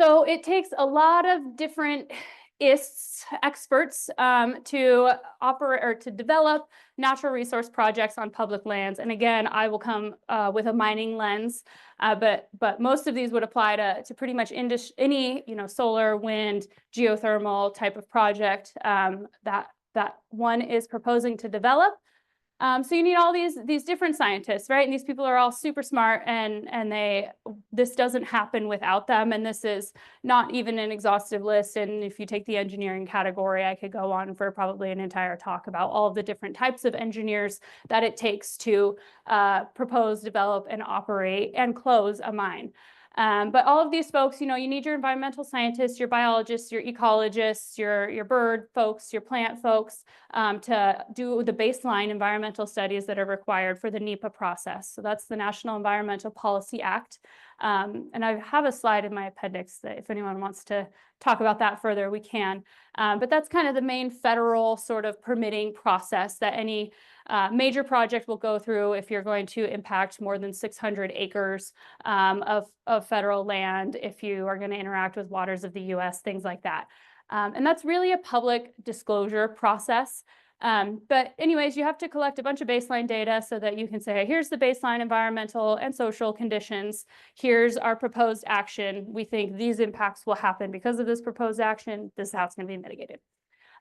So it takes a lot of different experts to operate or to develop natural resource projects on public lands. And again, I will come with a mining lens, but most of these would apply to pretty much any solar, wind, geothermal type of project that one is proposing to develop. So you need all these different scientists, right? And these people are all super smart, and this doesn't happen without them. And this is not even an exhaustive list. And if you take the engineering category, I could go on for probably an entire talk about all of the different types of engineers that it takes to propose, develop, and operate and close a mine. But all of these folks, you need your environmental scientists, your biologists, your ecologists, your bird folks, your plant folks, to do the baseline environmental studies that are required for the NEPA process. So that's the National Environmental Policy Act. And I have a slide in my appendix that if anyone wants to talk about that further, we can. But that's kind of the main federal sort of permitting process that any major project will go through if you're going to impact more than 600 acres of federal land, if you are going to interact with waters of the US, things like that. And that's really a public disclosure process. But anyways, you have to collect a bunch of baseline data so that you can say, here's the baseline environmental and social conditions. Here's our proposed action. We think these impacts will happen because of this proposed action. This is how it's going to be mitigated.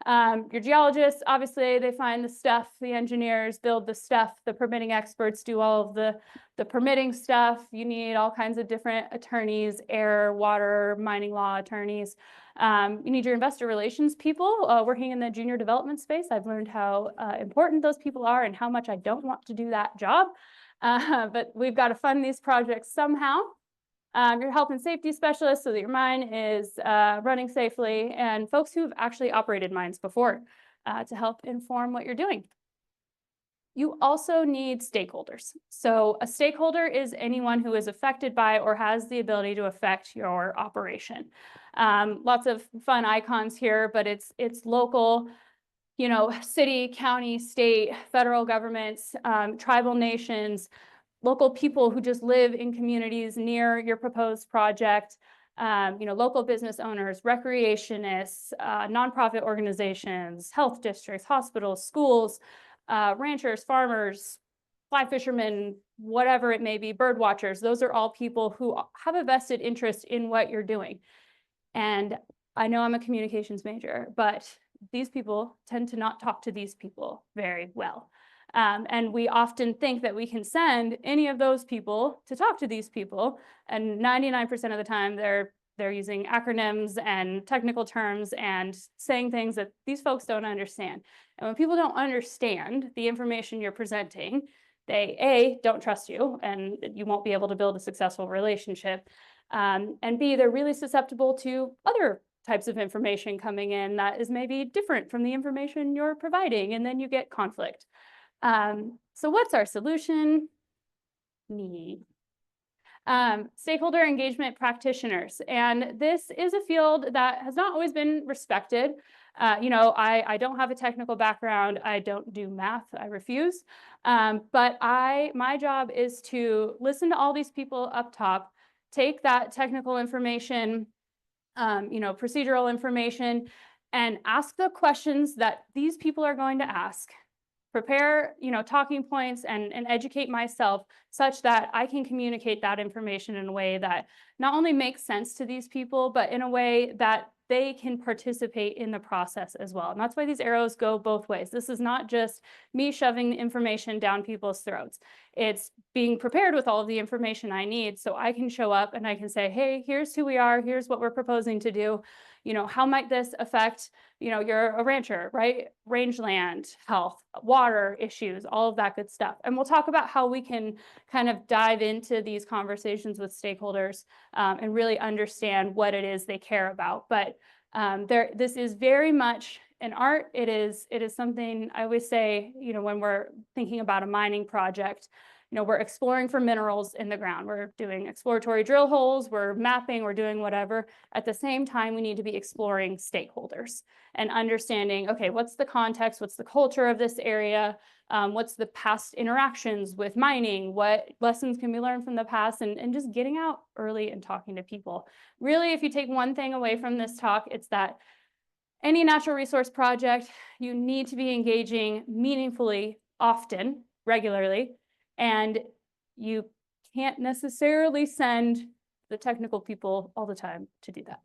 Your geologists, obviously, they find the stuff, the engineers build the stuff, the permitting experts do all of the permitting stuff. You need all kinds of different attorneys, air, water, mining law attorneys. You need your investor relations people working in the junior development space. I've learned how important those people are and how much I don't want to do that job. But we've got to fund these projects somehow. Your health and safety specialists so that your mine is running safely, and folks who've actually operated mines before to help inform what you're doing. You also need stakeholders. So a stakeholder is anyone who is affected by or has the ability to affect your operation. Lots of fun icons here, but it's local, city, county, state, federal governments, tribal nations, local people who just live in communities near your proposed project, local business owners, recreationists, nonprofit organizations, health districts, hospitals, schools, ranchers, farmers, fly fishermen, whatever it may be, bird watchers. Those are all people who have a vested interest in what you're doing. And I know I'm a communications major, but these people tend to not talk to these people very well. And we often think that we can send any of those people to talk to these people, and 99% of the time they're using acronyms and technical terms and saying things that these folks don't understand. And when people don't understand the information you're presenting, they A, don't trust you, and you won't be able to build a successful relationship. And B, they're really susceptible to other types of information coming in that is maybe different from the information you're providing, and then you get conflict. So what's our solution? Stakeholder engagement practitioners. And this is a field that has not always been respected. I don't have a technical background. I don't do math. I refuse. But my job is to listen to all these people up top, take that technical information, procedural information, and ask the questions that these people are going to ask. Prepare, talking points and educate myself such that I can communicate that information in a way that not only makes sense to these people, but in a way that they can participate in the process as well. And that's why these arrows go both ways. This is not just me shoving the information down people's throats. It's being prepared with all of the information I need so I can show up and I can say, hey, here's who we are, here's what we're proposing to do. How might this affect, you're a rancher, right? Rangeland, health, water issues, all of that good stuff. And we'll talk about how we can kind of dive into these conversations with stakeholders and really understand what it is they care about. But this is very much an art. It is something I always say, you know, when we're thinking about a mining project, you know, we're exploring for minerals in the ground. We're doing exploratory drill holes, we're mapping, we're doing whatever. At the same time, we need to be exploring stakeholders and understanding, okay, what's the context, what's the culture of this area, what's the past interactions with mining, what lessons can we learn from the past, and just getting out early and talking to people. Really, if you take one thing away from this talk, it's that any natural resource project, you need to be engaging meaningfully, often, regularly, and you can't necessarily send the technical people all the time to do that.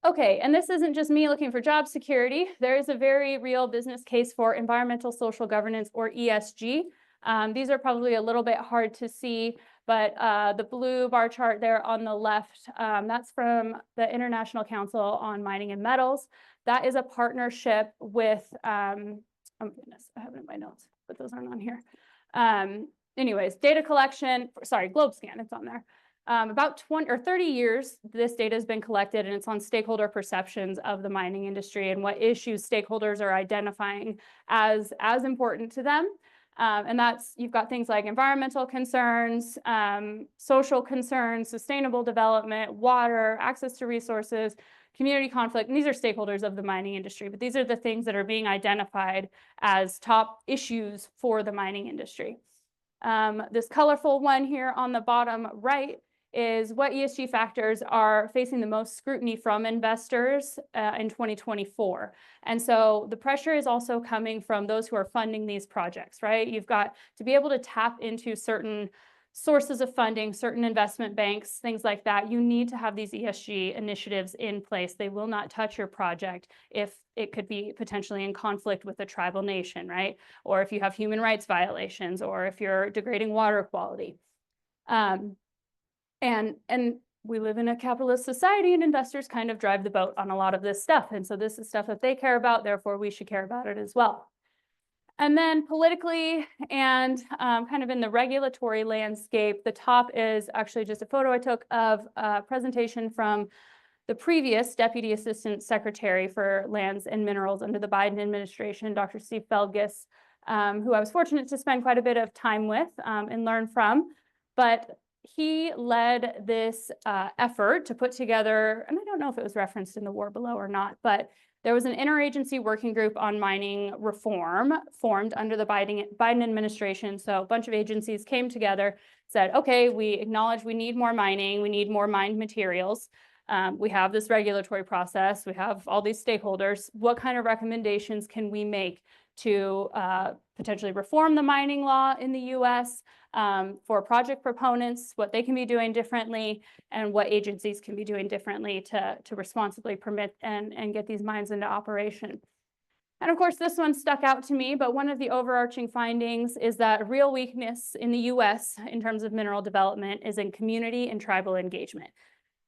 Okay, and this isn't just me looking for job security. There is a very real business case for environmental social governance, or ESG. These are probably a little bit hard to see, but the blue bar chart there on the left, that's from the International Council on Mining and Metals. That is a partnership with, oh goodness, I have it in my notes, but those aren't on here. Anyways, data collection, sorry, GlobeScan, it's on there. About 20 or 30 years, this data has been collected, and it's on stakeholder perceptions of the mining industry and what issues stakeholders are identifying as important to them. And that's, you've got things like environmental concerns, social concerns, sustainable development, water, access to resources, community conflict, and these are stakeholders of the mining industry, but these are the things that are being identified as top issues for the mining industry. This colorful one here on the bottom right is what ESG factors are facing the most scrutiny from investors in 2024. And so the pressure is also coming from those who are funding these projects, right? You've got to be able to tap into certain sources of funding, certain investment banks, things like that. You need to have these ESG initiatives in place. They will not touch your project if it could be potentially in conflict with a tribal nation, right? Or if you have human rights violations, or if you're degrading water quality. And we live in a capitalist society, and investors kind of drive the boat on a lot of this stuff. And so this is stuff that they care about, therefore we should care about it as well. And then politically and kind of in the regulatory landscape, the top is actually just a photo I took of a presentation from the previous Deputy Assistant Secretary for Lands and Minerals under the Biden administration, Dr. Steve Felgus, who I was fortunate to spend quite a bit of time with and learn from. But he led this effort to put together, and I don't know if it was referenced in the war below or not, but there was an interagency working group on mining reform formed under the Biden administration. So a bunch of agencies came together, said, okay, we acknowledge we need more mining, we need more mined materials. We have this regulatory process, we have all these stakeholders. What kind of recommendations can we make to potentially reform the mining law in the US for project proponents, what they can be doing differently, and what agencies can be doing differently to responsibly permit and get these mines into operation. And of course, this one stuck out to me, but one of the overarching findings is that a real weakness in the US in terms of mineral development is in community and tribal engagement.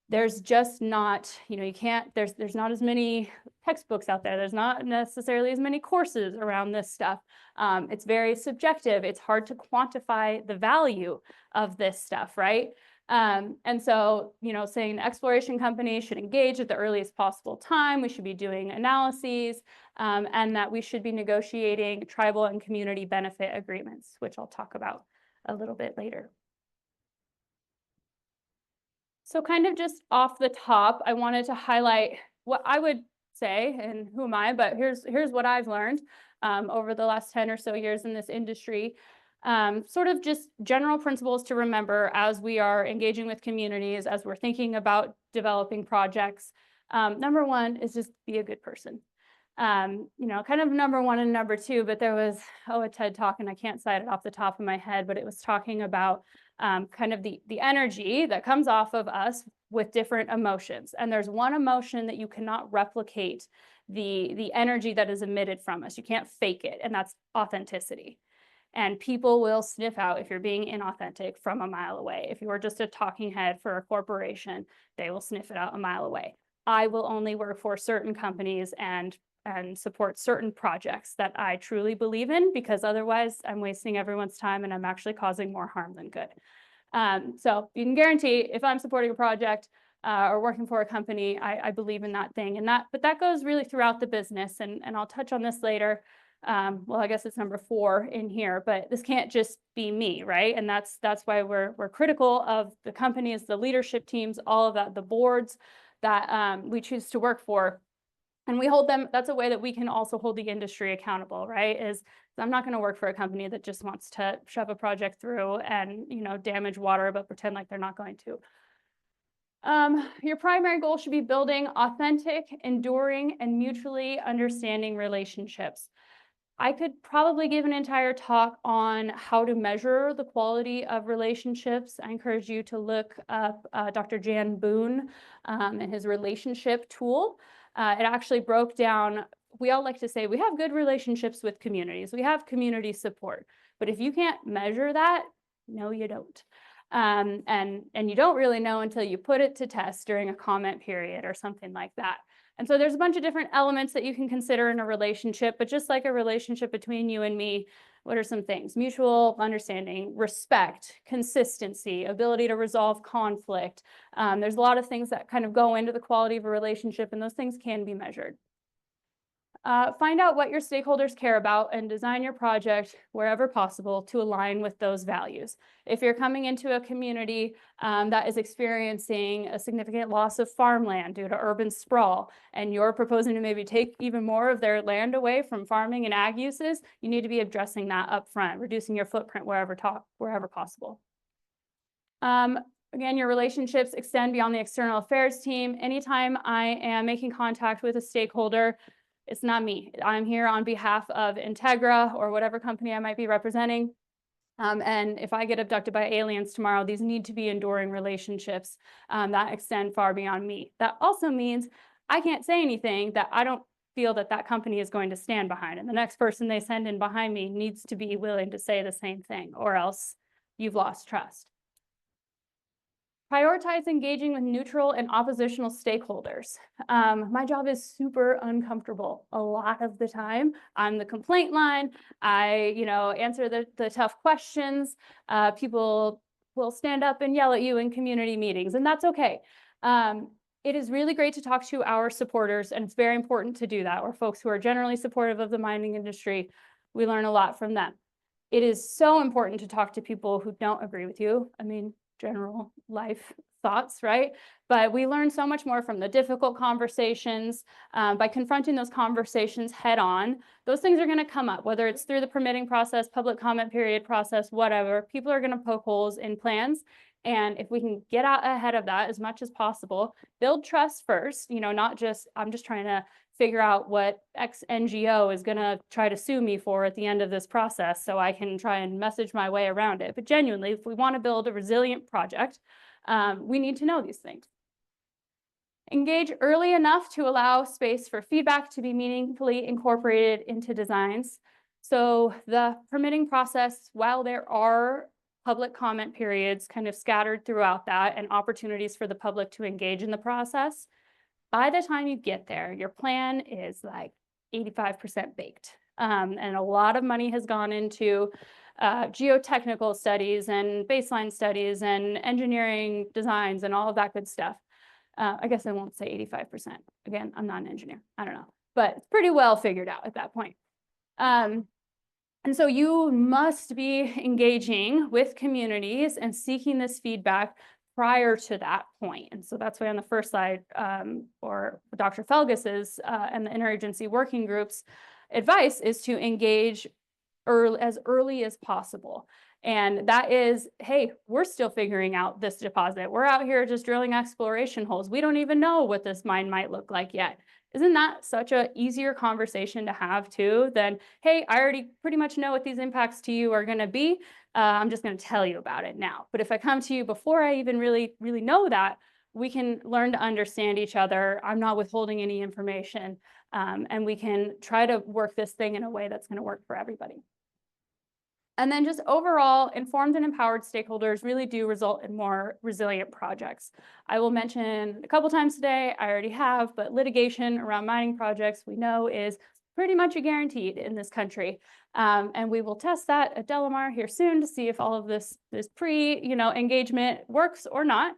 There's just not, you know, you can't, there's not as many textbooks out there. There's not necessarily as many courses around this stuff. It's very subjective. It's hard to quantify the value of this stuff, right? And so, you know, saying exploration companies should engage at the earliest possible time, we should be doing analyses, and that we should be negotiating tribal and community benefit agreements, which I'll talk about a little bit later. So kind of just off the top, I wanted to highlight what I would say, and who am I, but here's what I've learned over the last 10 or so years in this industry. Sort of just general principles to remember as we are engaging with communities, as we're thinking about developing projects. Number one is just be a good person. You know, kind of number one and number two, but there was, a TED Talk, and I can't cite it off the top of my head, but it was talking about kind of the energy that comes off of us with different emotions. And there's one emotion that you cannot replicate the energy that is emitted from us. You can't fake it, and that's authenticity. And people will sniff out if you're being inauthentic from a mile away. If you are just a talking head for a corporation, they will sniff it out a mile away. I will only work for certain companies and support certain projects that I truly believe in, because otherwise I'm wasting everyone's time and I'm actually causing more harm than good. So you can guarantee if I'm supporting a project, or working for a company, I believe in that thing. But that goes really throughout the business. And I'll touch on this later. Well, I guess it's number 4 in here, but this can't just be me, right? And that's why we're critical of the companies, the leadership teams, all of that, the boards that we choose to work for. And we hold them, that's a way that we can also hold the industry accountable, right? Is I'm not going to work for a company that just wants to shove a project through and, damage water, but pretend like they're not going to. Your primary goal should be building authentic, enduring, and mutually understanding relationships. I could probably give an entire talk on how to measure the quality of relationships. I encourage you to look up Dr. Jan Boone and his relationship tool. It actually broke down, we all like to say we have good relationships with communities. We have community support. But if you can't measure that, no, you don't. And you don't really know until you put it to test during a comment period or something like that. And so there's a bunch of different elements that you can consider in a relationship, but just like a relationship between you and me, what are some things? Mutual understanding, respect, consistency, ability to resolve conflict. There's a lot of things that kind of go into the quality of a relationship, and those things can be measured. Find out what your stakeholders care about and design your project wherever possible to align with those values. If you're coming into a community that is experiencing a significant loss of farmland due to urban sprawl, and you're proposing to maybe take even more of their land away from farming and ag uses, you need to be addressing that up front, reducing your footprint wherever possible. Again, your relationships extend beyond the external affairs team. Anytime I am making contact with a stakeholder, it's not me. I'm here on behalf of Integra or whatever company I might be representing. And if I get abducted by aliens tomorrow, these need to be enduring relationships that extend far beyond me. That also means I can't say anything that I don't feel that that company is going to stand behind. And the next person they send in behind me needs to be willing to say the same thing, or else you've lost trust. Prioritize engaging with neutral and oppositional stakeholders. My job is super uncomfortable a lot of the time. I'm the complaint line. I, answer the tough questions. People will stand up and yell at you in community meetings, and that's okay. It is really great to talk to our supporters, and it's very important to do that, or folks who are generally supportive of the mining industry. We learn a lot from them. It is so important to talk to people who don't agree with you. I mean, general life thoughts, right? But we learn so much more from the difficult conversations by confronting those conversations head on. Those things are going to come up, whether it's through the permitting process, public comment period process, whatever. People are going to poke holes in plans. And if we can get out ahead of that as much as possible, build trust first, not just, I'm just trying to figure out what X NGO is going to try to sue me for at the end of this process so I can try and message my way around it. But genuinely, if we want to build a resilient project, we need to know these things. Engage early enough to allow space for feedback to be meaningfully incorporated into designs. So the permitting process, while there are public comment periods kind of scattered throughout that and opportunities for the public to engage in the process, by the time you get there, your plan is like 85% baked. And a lot of money has gone into geotechnical studies and baseline studies and engineering designs and all of that good stuff. I guess I won't say 85%. Again, I'm not an engineer. I don't know. But it's pretty well figured out at that point. And so you must be engaging with communities and seeking this feedback prior to that point. And so that's why on the first slide, or Dr. Felgus's and the interagency working group's advice is to engage as early as possible. And that is, hey, we're still figuring out this deposit. We're out here just drilling exploration holes. We don't even know what this mine might look like yet. Isn't that such an easier conversation to have too than, hey, I already pretty much know what these impacts to you are going to be. I'm just going to tell you about it now. But if I come to you before I even really know that, we can learn to understand each other. I'm not withholding any information, and we can try to work this thing in a way that's going to work for everybody. And then just overall, informed and empowered stakeholders really do result in more resilient projects. I will mention a couple times today, I already have, but litigation around mining projects we know is pretty much a guaranteed in this country. And we will test that at DeLamar here soon to see if all of this pre-engagement works or not.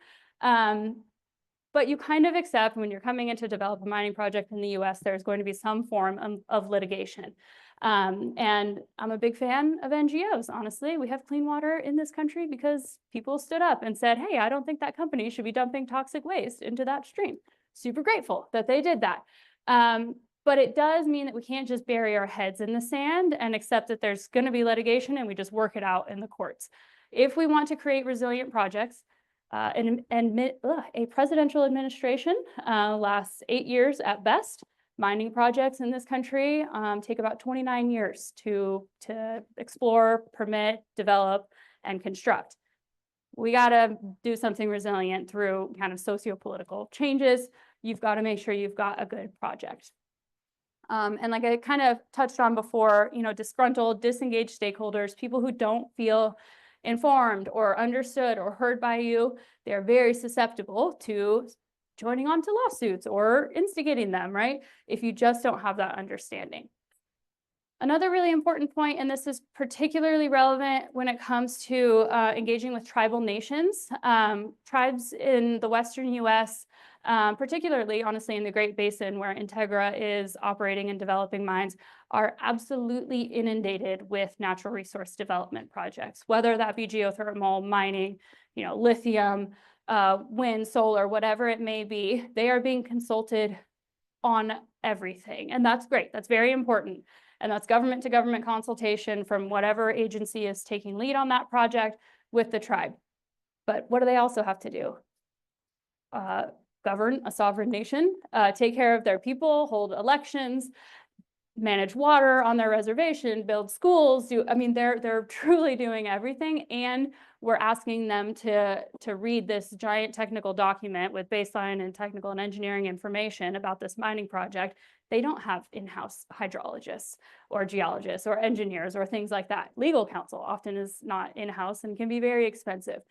but you kind of accept when you're coming in to develop a mining project in the US, there's going to be some form of litigation. And I'm a big fan of NGOs, honestly. We have clean water in this country because people stood up and said, hey, I don't think that company should be dumping toxic waste into that stream. Super grateful that they did that. But it does mean that we can't just bury our heads in the sand and accept that there's going to be litigation and we just work it out in the courts. If we want to create resilient projects, a presidential administration lasts 8 years at best. Mining projects in this country take about 29 years to explore, permit, develop, and construct. We got to do something resilient through kind of socio-political changes. You've got to make sure you've got a good project. And like I kind of touched on before, you know, disgruntled, disengaged stakeholders, people who don't feel informed or understood or heard by you, they're very susceptible to joining on to lawsuits or instigating them, right? If you just don't have that understanding. Another really important point, and this is particularly relevant when it comes to engaging with tribal nations. Tribes in the Western US, particularly, honestly, in the Great Basin where Integra is operating and developing mines, are absolutely inundated with natural resource development projects, whether that be geothermal, mining, you know, lithium, wind, solar, whatever it may be. They are being consulted on everything, and that's great. That's very important. And that's government to government consultation from whatever agency is taking lead on that project with the tribe. But what do they also have to do? Govern a sovereign nation, take care of their people, hold elections, manage water on their reservation, build schools. They're truly doing everything. And we're asking them to read this giant technical document with baseline and technical and engineering information about this mining project. They don't have in-house hydrologists or geologists or engineers or things like that. Legal counsel often is not in-house and can be very expensive.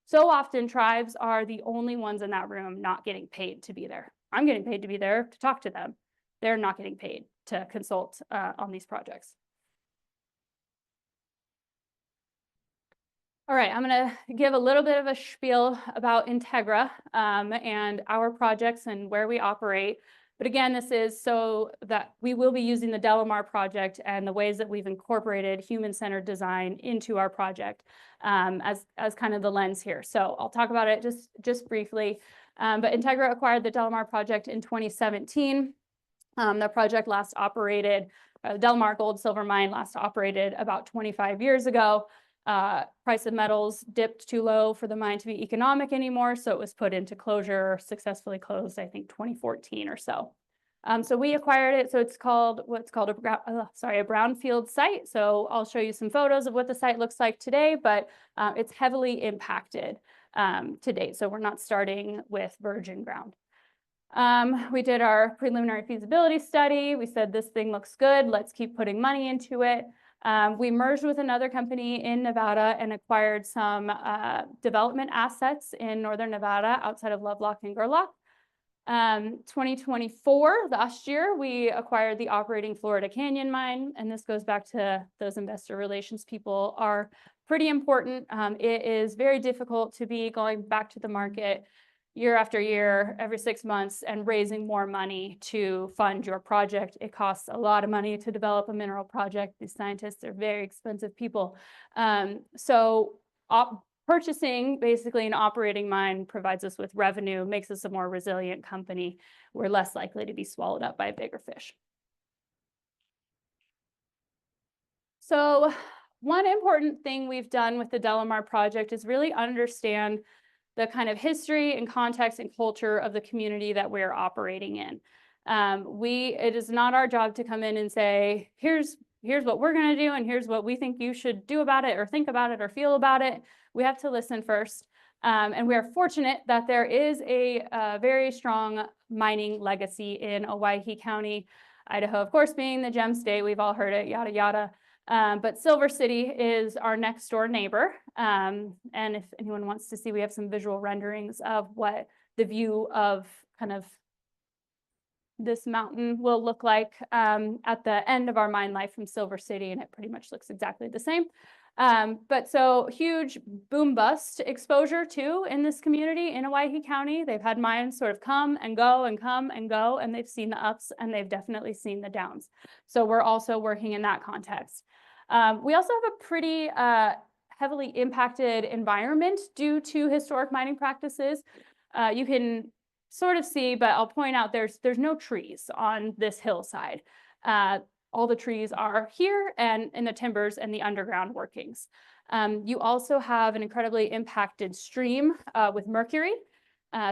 So often tribes are the only ones in that room not getting paid to be there. I'm getting paid to be there to talk to them. They're not getting paid to consult on these projects. All right, I'm going to give a little bit of a spiel about Integra and our projects and where we operate. But again, this is so that we will be using the DeLamar project and the ways that we've incorporated human-centered design into our project as kind of the lens here. So I'll talk about it just briefly. But Integra acquired the DeLamar project in 2017. The project last operated, DeLamar Gold Silver Mine last operated about 25 years ago. Price of metals dipped too low for the mine to be economic anymore, so it was put into closure, successfully closed, I think 2014 or so. So we acquired it, so it's called what's called a brownfield site. So I'll show you some photos of what the site looks like today, but it's heavily impacted to date. So we're not starting with virgin ground. We did our preliminary feasibility study. We said this thing looks good, let's keep putting money into it. We merged with another company in Nevada and acquired some development assets in northern Nevada outside of Lovelock and Gerlach. 2024, last year, we acquired the operating Florida Canyon mine, and this goes back to those investor relations people are pretty important. It is very difficult to be going back to the market year after year, every 6 months, and raising more money to fund your project. It costs a lot of money to develop a mineral project. These scientists are very expensive people. Purchasing basically an operating mine provides us with revenue, makes us a more resilient company. We're less likely to be swallowed up by bigger fish. So one important thing we've done with the DeLamar project is really understand the kind of history and context and culture of the community that we're operating in. It is not our job to come in and say, here's what we're going to do and here's what we think you should do about it or think about it or feel about it. We have to listen first. And we are fortunate that there is a very strong mining legacy in Owyhee County, Idaho, of course, being the gem state. We've all heard it, yada, yada. But Silver City is our next door neighbor. And if anyone wants to see, we have some visual renderings of what the view of kind of this mountain will look like at the end of our mine life from Silver City, and it pretty much looks exactly the same. But so huge boom bust exposure too in this community in Owyhee County. They've had mines sort of come and go and come and go, and they've seen the ups and they've definitely seen the downs. So we're also working in that context. We also have a pretty heavily impacted environment due to historic mining practices. You can sort of see, but I'll point out there's no trees on this hillside. All the trees are here and in the timbers and the underground workings. You also have an incredibly impacted stream with mercury.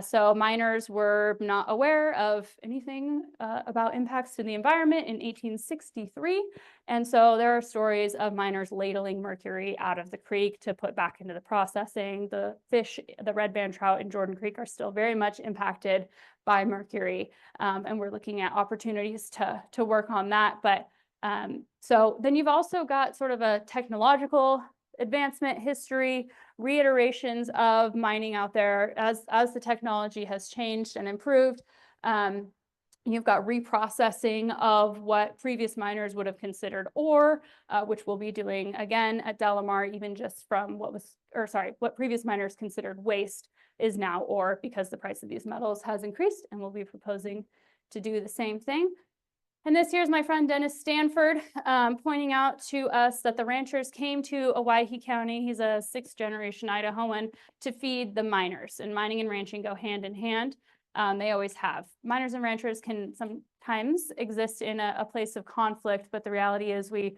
So miners were not aware of anything about impacts to the environment in 1863. And so there are stories of miners ladling mercury out of the creek to put back into the processing. The fish, the red band trout in Jordan Creek are still very much impacted by mercury. And we're looking at opportunities to work on that. But so then you've also got sort of a technological advancement history, reiterations of mining out there as the technology has changed and improved. You've got reprocessing of what previous miners would have considered ore, which we'll be doing again at DeLamar, even just from what previous miners considered waste is now ore, because the price of these metals has increased, and we'll be proposing to do the same thing. And this here's my friend Dennis Stanford pointing out to us that the ranchers came to Owyhee County. He's a 6th generation Idahoan to feed the miners, and mining and ranching go hand in hand. They always have. Miners and ranchers can sometimes exist in a place of conflict, but the reality is we're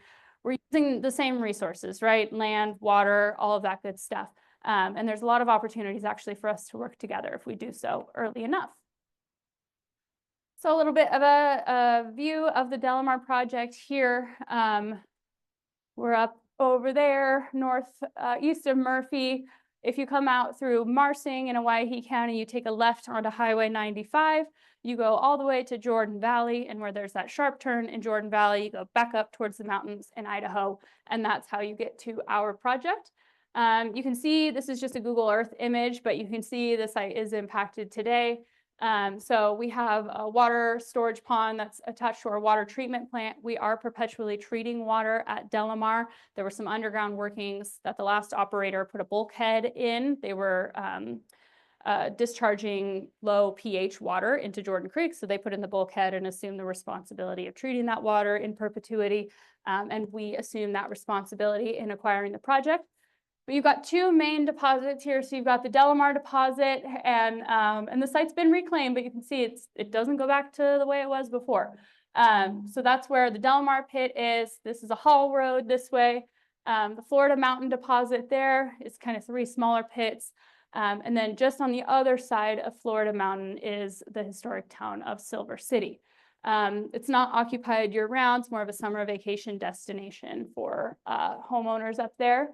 using the same resources, right? Land, water, all of that good stuff. And there's a lot of opportunities actually for us to work together if we do so early enough. So a little bit of a view of the DeLamar project here. We're up over there, east of Murphy. If you come out through Marsing in Owyhee County, you take a left onto Highway 95. You go all the way to Jordan Valley, and where there's that sharp turn in Jordan Valley, you go back up towards the mountains in Idaho, and that's how you get to our project. You can see this is just a Google Earth image, but you can see the site is impacted today. So we have a water storage pond that's attached to our water treatment plant. We are perpetually treating water at DeLamar. There were some underground workings that the last operator put a bulkhead in. They were discharging low pH water into Jordan Creek. So they put in the bulkhead and assumed the responsibility of treating that water in perpetuity. And we assume that responsibility in acquiring the project. But you've got two main deposits here. So you've got the DeLamar deposit, and the site's been reclaimed, but you can see it doesn't go back to the way it was before. So that's where the DeLamar pit is. This is a haul road this way. The Florida Mountain deposit there is kind of 3 smaller pits. And then just on the other side of Florida Mountain is the historic town of Silver City. It's not occupied year-round. It's more of a summer vacation destination for homeowners up there.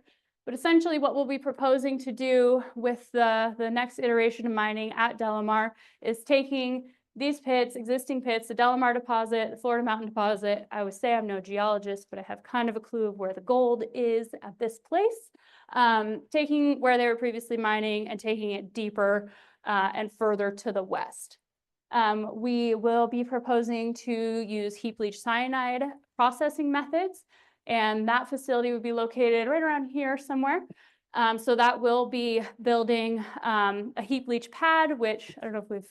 But essentially what we'll be proposing to do with the next iteration of mining at DeLamar is taking these pits, existing pits, the DeLamar deposit, the Florida Mountain deposit. I would say I'm no geologist, but I have kind of a clue of where the gold is at this place. Taking where they were previously mining and taking it deeper and further to the west. We will be proposing to use heap leach cyanide processing methods. And that facility would be located right around here somewhere. So that will be building a heap leach pad, which I don't know if we've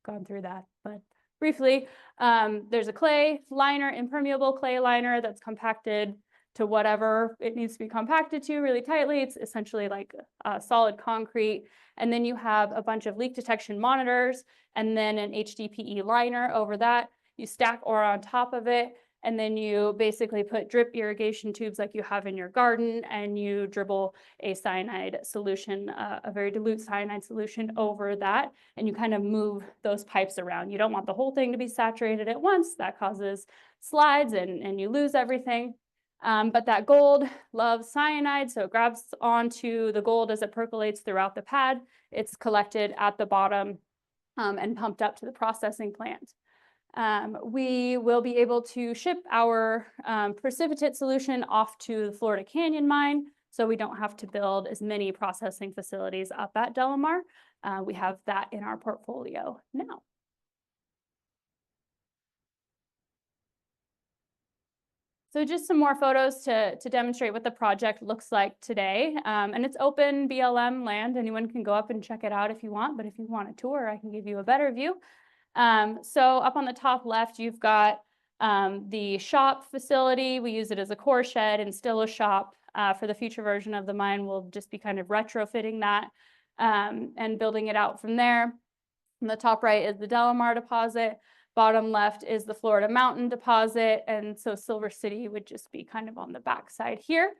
gone through that, but briefly, there's a clay liner, impermeable clay liner that's compacted to whatever it needs to be compacted to really tightly. It's essentially like solid concrete. And then you have a bunch of leak detection monitors and then an HDPE liner over that. You stack ore on top of it. And then you basically put drip irrigation tubes like you have in your garden, and you dribble a cyanide solution, a very dilute cyanide solution over that, and you kind of move those pipes around. You don't want the whole thing to be saturated at once. That causes slides and you lose everything. But that gold loves cyanide, so it grabs onto the gold as it percolates throughout the pad. It's collected at the bottom and pumped up to the processing plant. We will be able to ship our precipitate solution off to the Florida Canyon mine, so we don't have to build as many processing facilities up at DeLamar. We have that in our portfolio now. So just some more photos to demonstrate what the project looks like today. And it's open BLM land. Anyone can go up and check it out if you want, but if you want a tour, I can give you a better view. So up on the top left, you've got the shop facility. We use it as a core shed and still a shop. For the future version of the mine, we'll just be kind of retrofitting that and building it out from there. On the top right is the DeLamar deposit. Bottom left is the Florida Mountain deposit. And so Silver City would just be kind of on the back side here.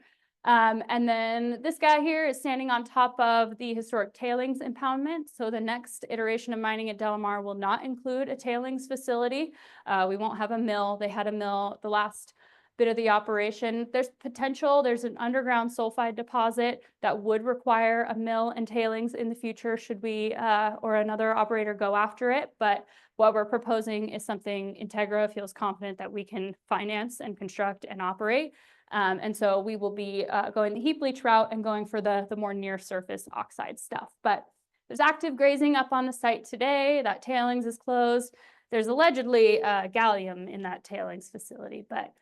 And then this guy here is standing on top of the historic tailings impoundment. So the next iteration of mining at DeLamar will not include a tailings facility. We won't have a mill. They had a mill the last bit of the operation. There's potential. There's an underground sulfide deposit that would require a mill and tailings in the future should we or another operator go after it. But what we're proposing is something Integra feels confident that we can finance and construct and operate. And so we will be going the heap leach route and going for the more near surface oxide stuff. But there's active grazing up on the site today. That tailings is closed. There's allegedly gallium in that tailings facility, but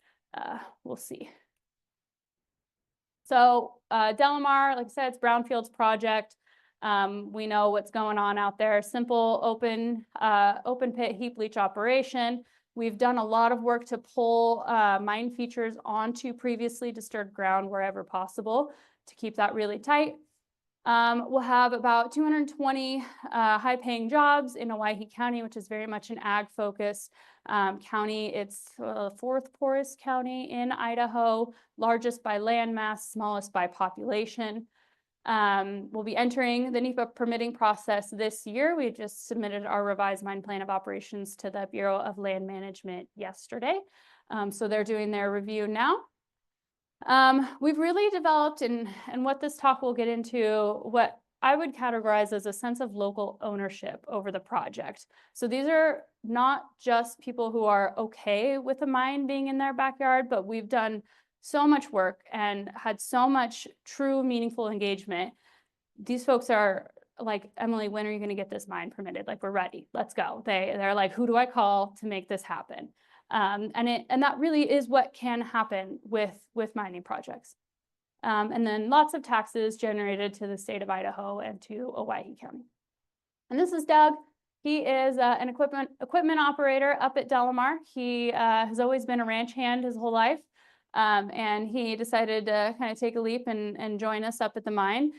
we'll see. So DeLamar, like I said, it's brownfields project. We know what's going on out there. Simple open pit heap leach operation. We've done a lot of work to pull mine features onto previously disturbed ground wherever possible to keep that really tight. We'll have about 220 high-paying jobs in Owyhee County, which is very much an ag-focused county. It's the fourth poorest county in Idaho, largest by land mass, smallest by population. We'll be entering the NEPA permitting process this year. We just submitted our revised mine plan of operations to the Bureau of Land Management yesterday. So they're doing their review now. We've really developed, and what this talk will get into, what I would categorize as a sense of local ownership over the project. So these are not just people who are okay with a mine being in their backyard, but we've done so much work and had so much true, meaningful engagement. These folks are like, Emily, when are you going to get this mine permitted? Like, we're ready. Let's go. They're like, who do I call to make this happen? And that really is what can happen with mining projects. And then lots of taxes generated to the state of Idaho and to Owyhee County. And this is Doug. He is an equipment operator up at DeLamar. He has always been a ranch hand his whole life. And he decided to kind of take a leap and join us up at the mine.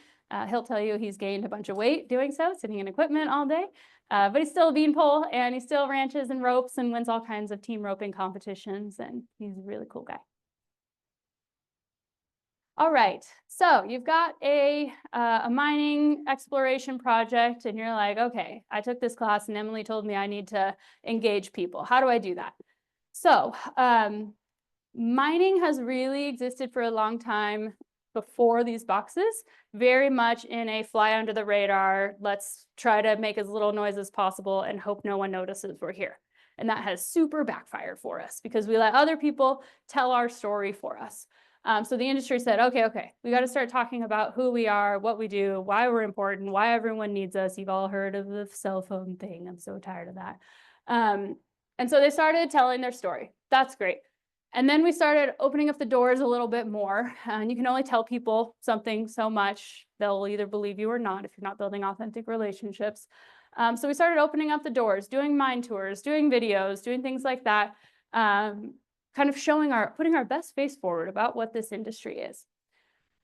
He'll tell you he's gained a bunch of weight doing so, sitting in equipment all day. But he's still a beanpole, and he still ranches and ropes and wins all kinds of team roping competitions, and he's a really cool guy. All right, so you've got a mining exploration project, and you're like, okay, I took this class, and Emily told me I need to engage people. How do I do that? So mining has really existed for a long time before these boxes, very much in a fly under the radar, let's try to make as little noise as possible and hope no one notices we're here. And that has super backfired for us because we let other people tell our story for us. So the industry said, okay, we got to start talking about who we are, what we do, why we're important, why everyone needs us. You've all heard of the cell phone thing. I'm so tired of that. And so they started telling their story. That's great. And then we started opening up the doors a little bit more, and you can only tell people something so much. They'll either believe you or not if you're not building authentic relationships. So we started opening up the doors, doing mine tours, doing videos, doing things like that, kind of putting our best face forward about what this industry is.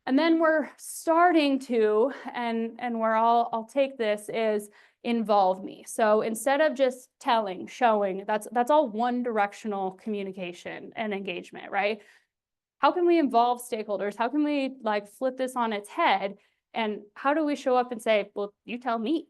And then we're starting to, and where I'll take this is involve me. So instead of just telling, showing, that's all one directional communication and engagement, right? How can we involve stakeholders? How can we like flip this on its head? And how do we show up and say, well, you tell me,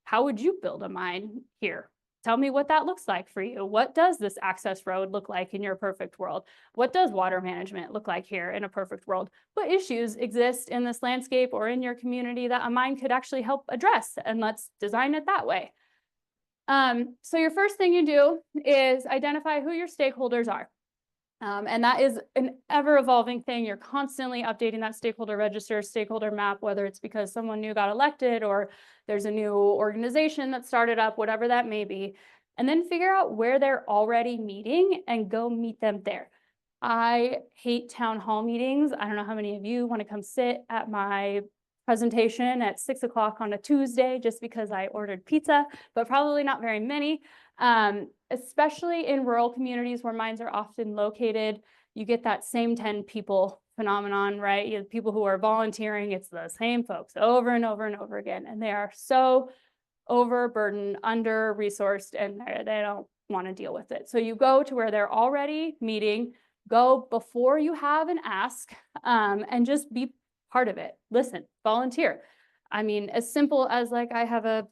how would you build a mine here? Tell me what that looks like for you. What does this access road look like in your perfect world? What does water management look like here in a perfect world? What issues exist in this landscape or in your community that a mine could actually help address? And let's design it that way. So your first thing you do is identify who your stakeholders are. And that is an ever-evolving thing. You're constantly updating that stakeholder register, stakeholder map, whether it's because someone new got elected or there's a new organization that started up, whatever that may be. And then figure out where they're already meeting and go meet them there. I hate town hall meetings. I don't know how many of you want to come sit at my presentation at 6 o'clock on a Tuesday just because I ordered pizza, but probably not very many. Especially in rural communities where mines are often located, you get that same 10 people phenomenon, right? You have people who are volunteering, it's the same folks over and over and over again, and they are so overburdened, under-resourced, and they don't want to deal with it. So you go to where they're already meeting, go before you have an ask, and just be part of it. Listen, volunteer. I mean, as simple as like I have a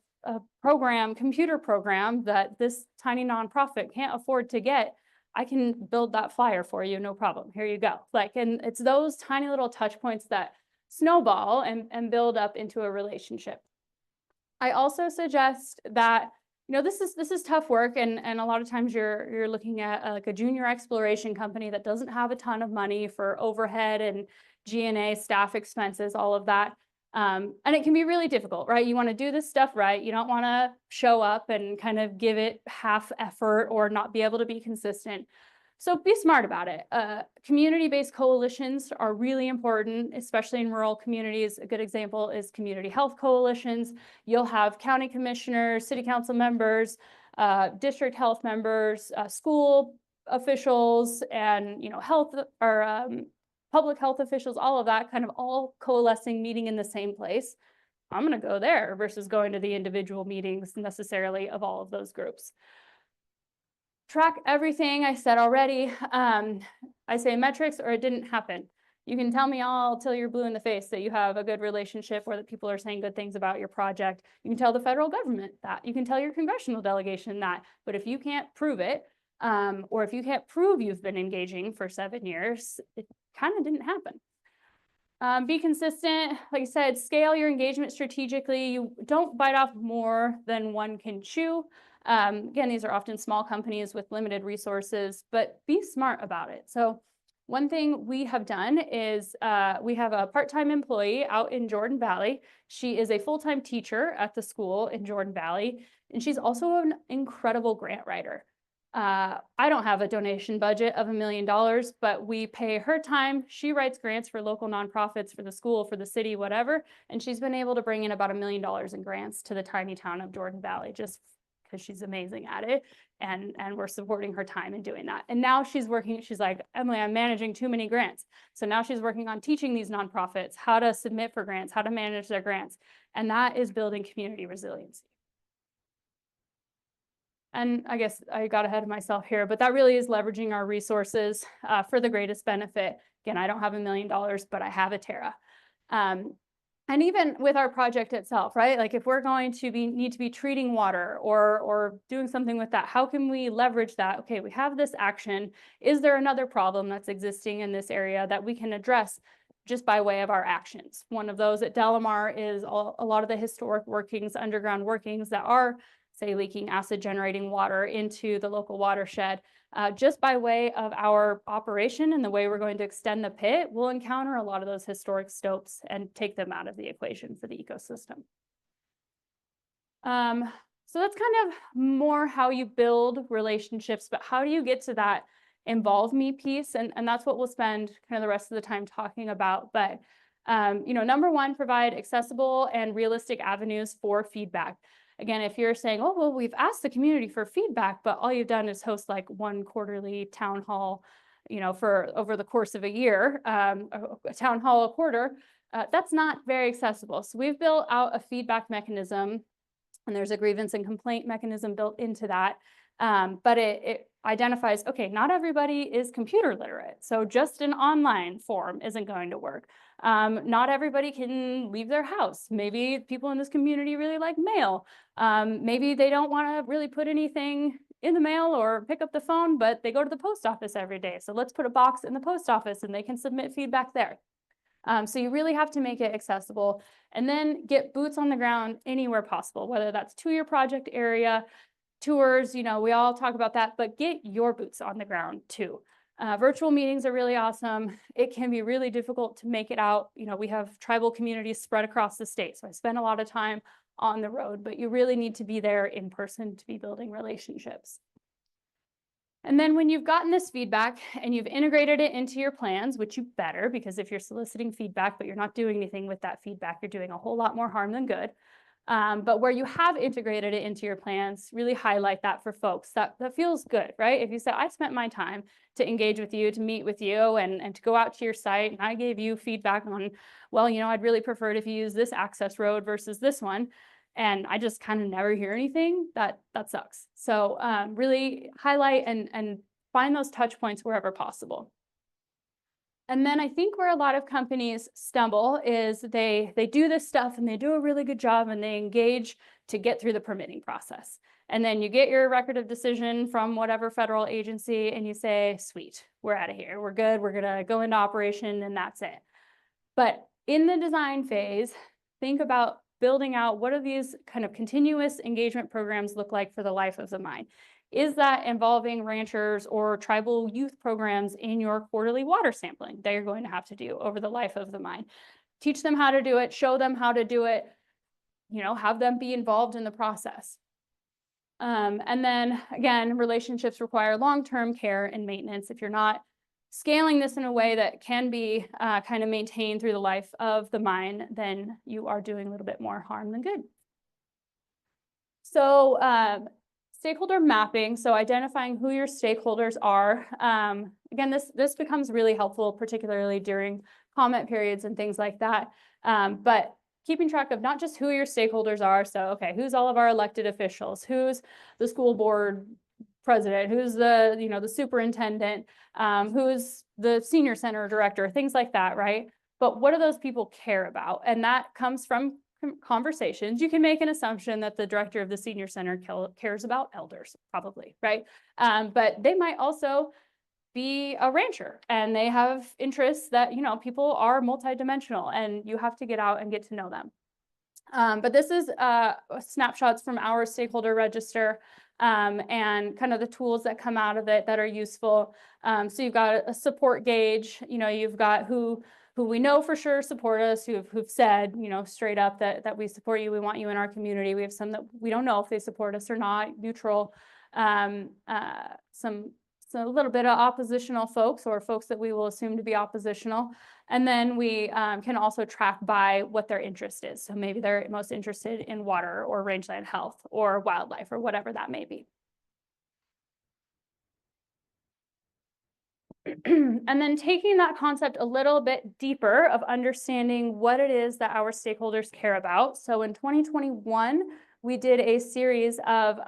computer program that this tiny nonprofit can't afford to get, I can build that flyer for you, no problem. Here you go. Like, and it's those tiny little touch points that snowball and build up into a relationship. I also suggest that, this is tough work, and a lot of times you're looking at like a junior exploration company that doesn't have a ton of money for overhead and G&A staff expenses, all of that. And it can be really difficult, right? You want to do this stuff right. You don't want to show up and kind of give it half effort or not be able to be consistent. So be smart about it. Community-based coalitions are really important, especially in rural communities. A good example is community health coalitions. You'll have county commissioners, city council members, district health members, school officials, and health or public health officials, all of that kind of all coalescing, meeting in the same place. I'm going to go there versus going to the individual meetings necessarily of all of those groups. Track everything I said already. I say metrics or it didn't happen. You can tell me all till you're blue in the face that you have a good relationship or that people are saying good things about your project. You can tell the federal government that. You can tell your congressional delegation that. But if you can't prove it, or if you can't prove you've been engaging for 7 years, it kind of didn't happen. Be consistent. Like I said, scale your engagement strategically. You don't bite off more than one can chew. Again, these are often small companies with limited resources, but be smart about it. So one thing we have done is we have a part-time employee out in Jordan Valley. She is a full-time teacher at the school in Jordan Valley, and she's also an incredible grant writer. I don't have a donation budget of $1 million, but we pay her time. She writes grants for local nonprofits, for the school, for the city, whatever. And she's been able to bring in about $1 million in grants to the tiny town of Jordan Valley, just because she's amazing at it. And we're supporting her time in doing that. And now she's working, she's like, Emily, I'm managing too many grants. So now she's working on teaching these nonprofits how to submit for grants, how to manage their grants. And that is building community resiliency. And I guess I got ahead of myself here, but that really is leveraging our resources for the greatest benefit. Again, I don't have $1 million, but I have a Terra. And even with our project itself, right? Like if we're going to need to be treating water or doing something with that, how can we leverage that? Okay, we have this action. Is there another problem that's existing in this area that we can address just by way of our actions? One of those at DeLamar is a lot of the historic workings, underground workings that are, say, leaking acid generating water into the local watershed. Just by way of our operation and the way we're going to extend the pit, we'll encounter a lot of those historic stopes and take them out of the equation for the ecosystem. So that's kind of more how you build relationships, but how do you get to that involve me piece? And that's what we'll spend kind of the rest of the time talking about. But number one, provide accessible and realistic avenues for feedback. Again, if you're saying, oh, well, we've asked the community for feedback, but all you've done is host like one quarterly town hall, for over the course of a year, a town hall a quarter, that's not very accessible. So we've built out a feedback mechanism, and there's a grievance and complaint mechanism built into that. But it identifies, okay, not everybody is computer literate. So just an online form isn't going to work. Not everybody can leave their house. Maybe people in this community really like mail. Maybe they don't want to really put anything in the mail or pick up the phone, but they go to the post office every day. So let's put a box in the post office and they can submit feedback there. So you really have to make it accessible and then get boots on the ground anywhere possible, whether that's to your project area, tours, we all talk about that, but get your boots on the ground too. Virtual meetings are really awesome. It can be really difficult to make it out. We have tribal communities spread across the state, so I spend a lot of time on the road, but you really need to be there in person to be building relationships. And then when you've gotten this feedback and you've integrated it into your plans, which you better, because if you're soliciting feedback, but you're not doing anything with that feedback, you're doing a whole lot more harm than good. But where you have integrated it into your plans, really highlight that for folks. That feels good, right? If you say, I spent my time to engage with you, to meet with you, and to go out to your site, and I gave you feedback on, well, I'd really prefer it if you use this access road versus this one, and I just kind of never hear anything, that sucks. So really highlight and find those touch points wherever possible. And then I think where a lot of companies stumble is they do this stuff and they do a really good job and they engage to get through the permitting process. And then you get your record of decision from whatever federal agency and you say, sweet, we're out of here. We're good. We're going to go into operation and that's it. But in the design phase, think about building out what do these kind of continuous engagement programs look like for the life of the mine. Is that involving ranchers or tribal youth programs in your quarterly water sampling that you're going to have to do over the life of the mine? Teach them how to do it, show them how to do it, have them be involved in the process. And then again, relationships require long-term care and maintenance. If you're not scaling this in a way that can be kind of maintained through the life of the mine, then you are doing a little bit more harm than good. So stakeholder mapping, so identifying who your stakeholders are. Again, this becomes really helpful, particularly during comment periods and things like that. But keeping track of not just who your stakeholders are, so okay, who's all of our elected officials, who's the school board president, who's the the superintendent, who's the senior center director, things like that, right? But what do those people care about? And that comes from conversations. You can make an assumption that the director of the senior center cares about elders, probably, right? But they might also be a rancher and they have interests that, people are multidimensional and you have to get out and get to know them. But this is snapshots from our stakeholder register and kind of the tools that come out of it that are useful. So you've got a support gauge, you've got who we know for sure support us, who've said, straight up that we support you, we want you in our community. We have some that we don't know if they support us or not, neutral, so a little bit of oppositional folks or folks that we will assume to be oppositional. And then we can also track by what their interest is. So maybe they're most interested in water or rangeland health or wildlife or whatever that may be. And then taking that concept a little bit deeper of understanding what it is that our stakeholders care about. So in 2021, we did a series of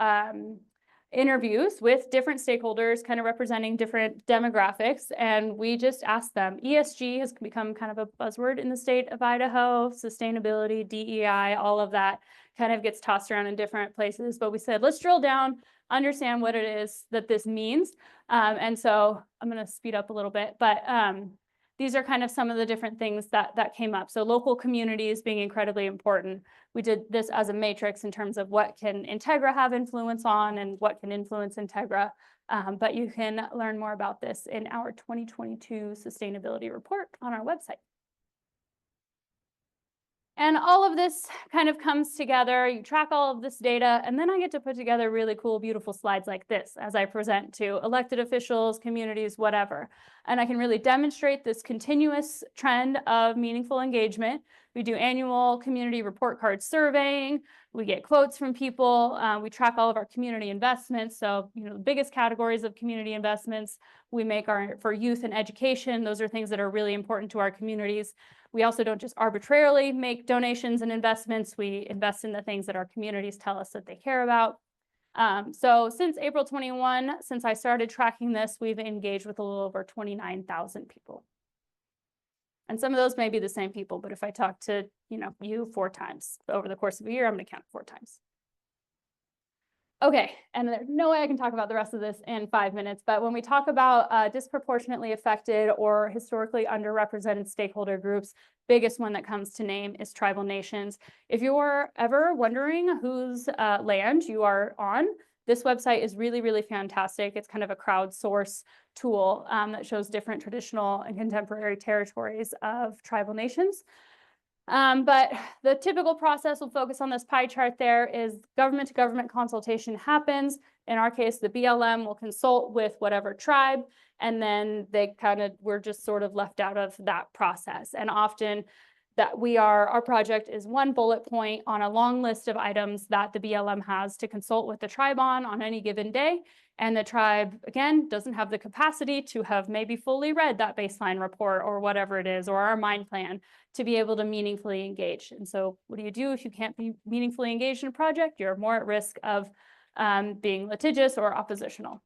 interviews with different stakeholders kind of representing different demographics, and we just asked them. ESG has become kind of a buzzword in the state of Idaho, sustainability, DEI, all of that kind of gets tossed around in different places, but we said, let's drill down, understand what it is that this means. And so I'm going to speed up a little bit, but these are kind of some of the different things that came up. So local communities being incredibly important. We did this as a matrix in terms of what can Integra have influence on and what can influence Integra. But you can learn more about this in our 2022 sustainability report on our website. And all of this kind of comes together. You track all of this data, and then I get to put together really cool, beautiful slides like this as I present to elected officials, communities, whatever. And I can really demonstrate this continuous trend of meaningful engagement. We do annual community report card surveying. We get quotes from people. We track all of our community investments. So, the biggest categories of community investments we make are for youth and education. Those are things that are really important to our communities. We also don't just arbitrarily make donations and investments. We invest in the things that our communities tell us that they care about. So since April 21, since I started tracking this, we've engaged with a little over 29,000 people. And some of those may be the same people, but if I talk to, you 4 times over the course of a year, I'm going to count 4 times. Okay, and there's no way I can talk about the rest of this in 5 minutes, but when we talk about disproportionately affected or historically underrepresented stakeholder groups, biggest one that comes to name is tribal nations. If you're ever wondering whose land you are on, this website is really, really fantastic. It's kind of a crowdsource tool that shows different traditional and contemporary territories of tribal nations. But the typical process will focus on this pie chart there is government to government consultation happens. In our case, the BLM will consult with whatever tribe, and then we're just sort of left out of that process. And often that our project is one bullet point on a long list of items that the BLM has to consult with the tribe on any given day. And the tribe, again, doesn't have the capacity to have maybe fully read that baseline report or whatever it is, or our mine plan, to be able to meaningfully engage. And so what do you do if you can't be meaningfully engaged in a project? You're more at risk of being litigious or oppositional.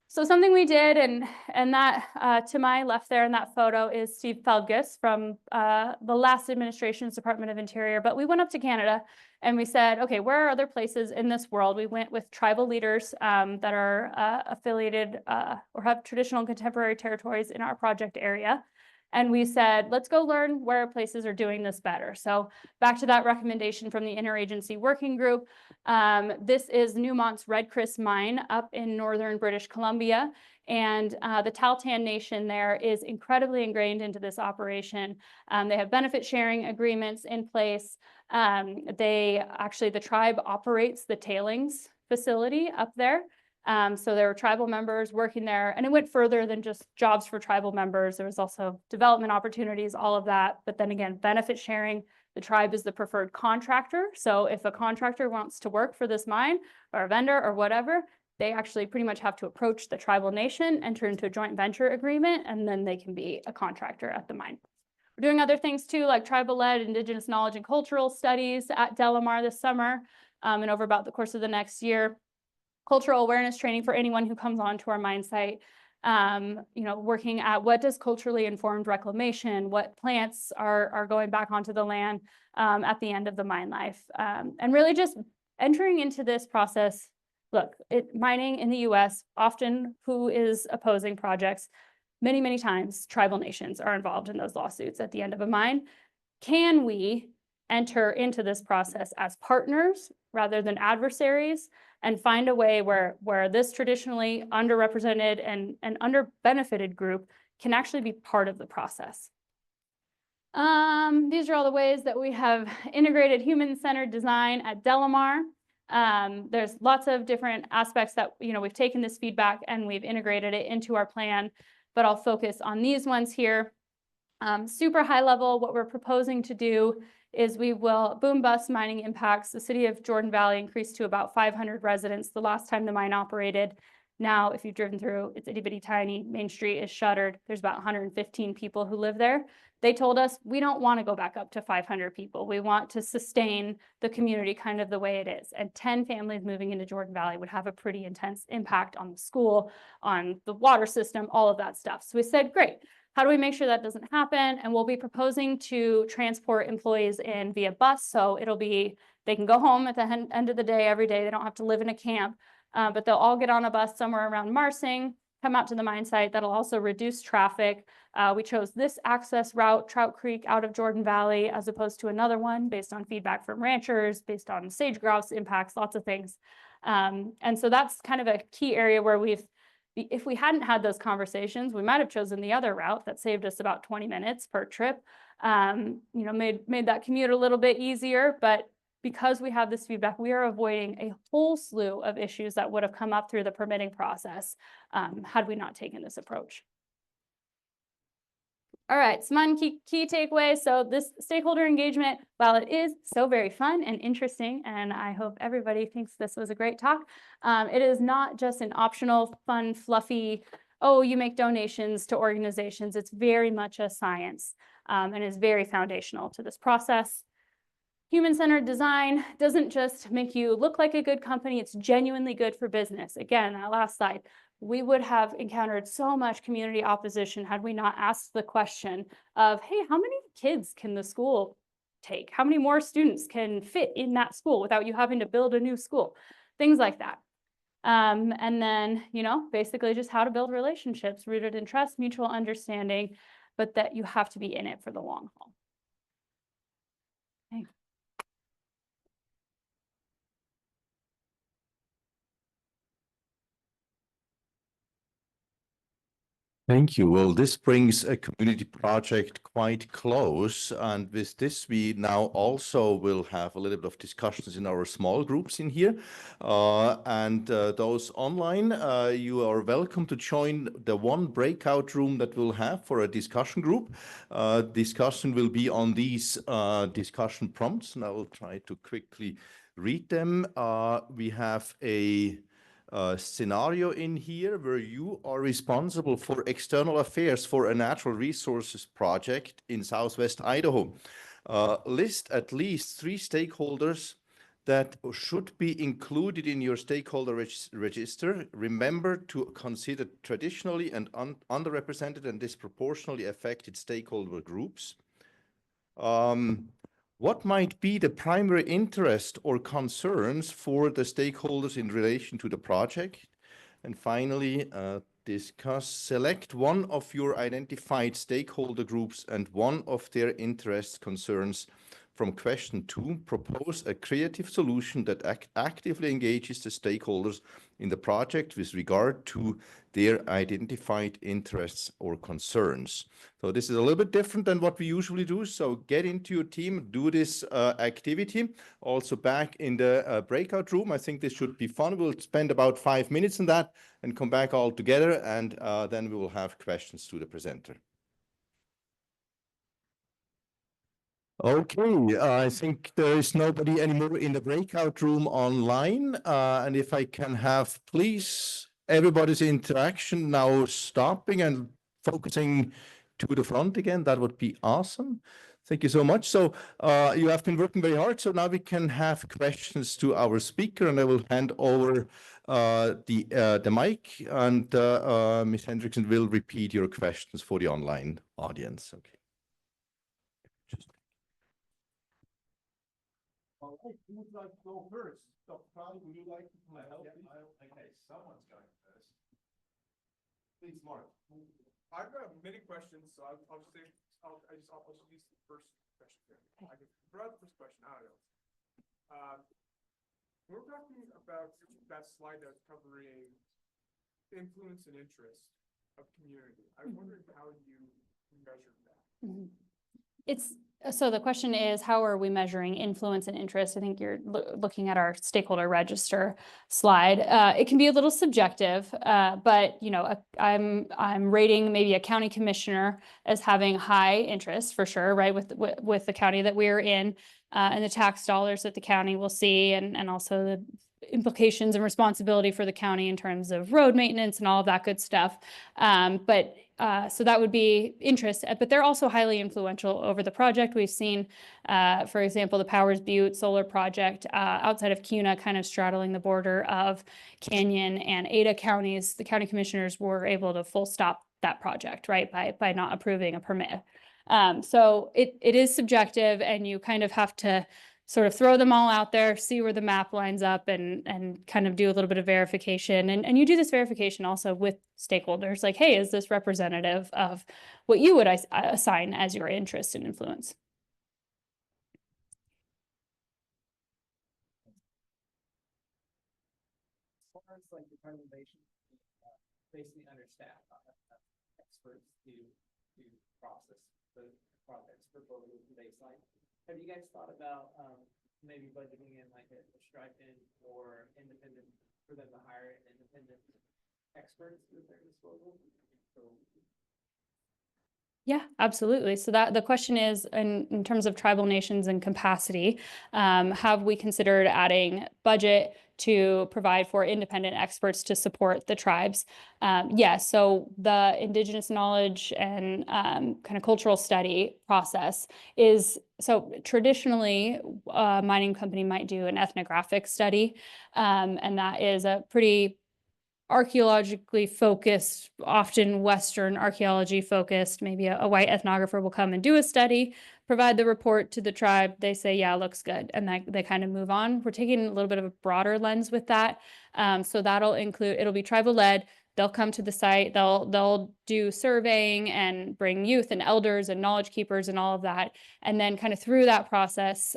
So something we did, and that to my left there in that photo is Steve Felgus from the last administration's Department of Interior. But we went up to Canada and we said, okay, where are other places in this world? We went with tribal leaders that are affiliated or have traditional and contemporary territories in our project area. And we said, let's go learn where places are doing this better. So back to that recommendation from the interagency working group. This is Newmont's Red Chris mine up in northern British Columbia. And the Tahltan Nation there is incredibly ingrained into this operation. They have benefit sharing agreements in place. The tribe operates the tailings facility up there. So there were tribal members working there, and it went further than just jobs for tribal members. There was also development opportunities, all of that. But then again, benefit sharing, the tribe is the preferred contractor. So if a contractor wants to work for this mine or a vendor or whatever, they actually pretty much have to approach the tribal nation, enter into a joint venture agreement, and then they can be a contractor at the mine. We're doing other things too, like tribal-led Indigenous knowledge and cultural studies at DeLamar this summer, and over about the course of the next year. Cultural awareness training for anyone who comes onto our mine site, working at what does culturally informed reclamation, what plants are going back onto the land at the end of the mine life, and really just entering into this process. Look, mining in the US, often who is opposing projects, many, many times tribal nations are involved in those lawsuits at the end of a mine. Can we enter into this process as partners rather than adversaries, and find a way where this traditionally underrepresented and underbenefited group can actually be part of the process? These are all the ways that we have integrated human-centered design at DeLamar. There's lots of different aspects that, we've taken this feedback and we've integrated it into our plan, but I'll focus on these ones here. Super high level, what we're proposing to do is we will boom bust mining impacts. The city of Jordan Valley increased to about 500 residents the last time the mine operated. Now, if you've driven through, it's itty bitty tiny. Main Street is shuttered. There's about 115 people who live there. They told us, we don't want to go back up to 500 people. We want to sustain the community kind of the way it is. And 10 families moving into Jordan Valley would have a pretty intense impact on the school, on the water system, all of that stuff. So we said, great. How do we make sure that doesn't happen? And we'll be proposing to transport employees in via bus. So they can go home at the end of the day every day. They don't have to live in a camp, but they'll all get on a bus somewhere around Marsing, come out to the mine site. That'll also reduce traffic. We chose this access route, Trout Creek, out of Jordan Valley, as opposed to another one based on feedback from ranchers, based on sage grouse impacts, lots of things. And so that's kind of a key area where if we hadn't had those conversations, we might have chosen the other route that saved us about 20 minutes per trip, made that commute a little bit easier. But because we have this feedback, we are avoiding a whole slew of issues that would have come up through the permitting process had we not taken this approach. All right, some key takeaways. So this stakeholder engagement, while it is so very fun and interesting, and I hope everybody thinks this was a great talk, it is not just an optional, fun, fluffy, oh, you make donations to organizations. It's very much a science and is very foundational to this process. Human-centered design doesn't just make you look like a good company, it's genuinely good for business. Again, that last slide. We would have encountered so much community opposition had we not asked the question of, hey, how many kids can the school take? How many more students can fit in that school without you having to build a new school? Things like that. And then, basically just how to build relationships rooted in trust, mutual understanding, but that you have to be in it for the long haul. Okay. Thank you. Well, this brings a community project quite close. And with this, we now also will have a little bit of discussions in our small groups in here. Those online, you are welcome to join the one breakout room that we'll have for a discussion group. Discussion will be on these discussion prompts, and I will try to quickly read them. We have a scenario in here where you are responsible for external affairs for a natural resources project in Southwest Idaho. List at least 3 stakeholders that should be included in your stakeholder register. Remember to consider traditionally and underrepresented and disproportionately affected stakeholder groups. What might be the primary interest or concerns for the stakeholders in relation to the project? And finally, select one of your identified stakeholder groups and one of their interests concerns from question 2. Propose a creative solution that actively engages the stakeholders in the project with regard to their identified interests or concerns. So this is a little bit different than what we usually do. So get into your team, do this activity. Also back in the breakout room, I think this should be fun. We'll spend about 5 minutes on that and come back all together, and then we will have questions to the presenter. Okay, I think there is nobody anymore in the breakout room online. And if I can have, please, everybody's interaction now stopping and focusing to the front again, that would be awesome. Thank you so much. So you have been working very hard. So now we can have questions to our speaker, and I will hand over the mic, and Ms. Hendrickson will repeat your questions for the online audience. Okay. All right, who would like to go first? Dr. Crowley, would you like to come out? Okay, someone's going first. Please, Mark. I've got many questions, so I'll just use the first question here. I can throw out the first question. I don't know. We're talking about that slide that's covering influence and interest of community. I'm wondering how you measure that. So the question is, how are we measuring influence and interest? I think you're looking at our stakeholder register slide. It can be a little subjective, but I'm rating maybe a county commissioner as having high interest for sure, right, with the county that we're in, and the tax dollars that the county will see, and also the implications and responsibility for the county in terms of road maintenance and all of that good stuff. So that would be interest, but they're also highly influential over the project. We've seen, for example, the Powers Butte solar project outside of Kuna, kind of straddling the border of Canyon and Ada counties. The county commissioners were able to full stop that project, right, by not approving a permit. So it is subjective, and you kind of have to sort of throw them all out there, see where the map lines up, and kind of do a little bit of verification. And you do this verification also with stakeholders, like, hey, is this representative of what you would assign as your interest and influence? As far as like the presentation, basically understaffed experts to process the project's proposal baseline. Have you guys thought about maybe budgeting in like a stipend or independent for them to hire an independent experts at their disposal? Yeah, absolutely. So that the question is, in terms of tribal nations and capacity, have we considered adding budget to provide for independent experts to support the tribes? Yes. So the indigenous knowledge and kind of cultural study process is, so traditionally, a mining company might do an ethnographic study, and that is a pretty archaeologically focused, often Western archaeology focused. Maybe a white ethnographer will come and do a study, provide the report to the tribe. They say, yeah, looks good. And they kind of move on. We're taking a little bit of a broader lens with that. So that'll include, it'll be tribal led. They'll come to the site, they'll do surveying and bring youth and elders and knowledge keepers and all of that. And then kind of through that process,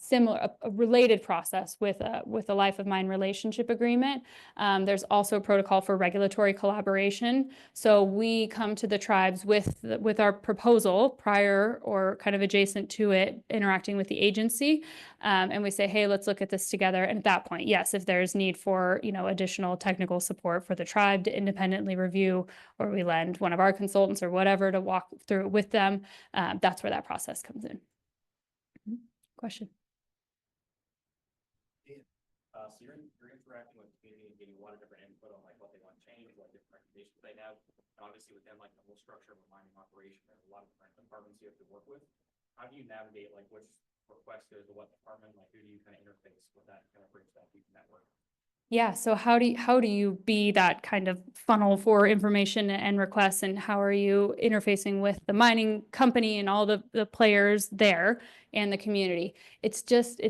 similar, a related process with a life of mine relationship agreement. There's also a protocol for regulatory collaboration. So we come to the tribes with our proposal prior or kind of adjacent to it, interacting with the agency. And we say, hey, let's look at this together. And at that point, yes, if there's need for, additional technical support for the tribe to independently review, or we lend one of our consultants or whatever to walk through it with them, that's where that process comes in. Question? So you're interacting with the community and getting a lot of different input on like what they want to change, what different recommendations they have. And obviously within like the whole structure of a mining operation, there's a lot of different departments you have to work with. How do you navigate like which request goes to what department? Like who do you kind of interface with that, kind of bridge that deep network? Yeah, so how do you be that kind of funnel for information and requests, and how are you interfacing with the mining company and all the players there and the community? It's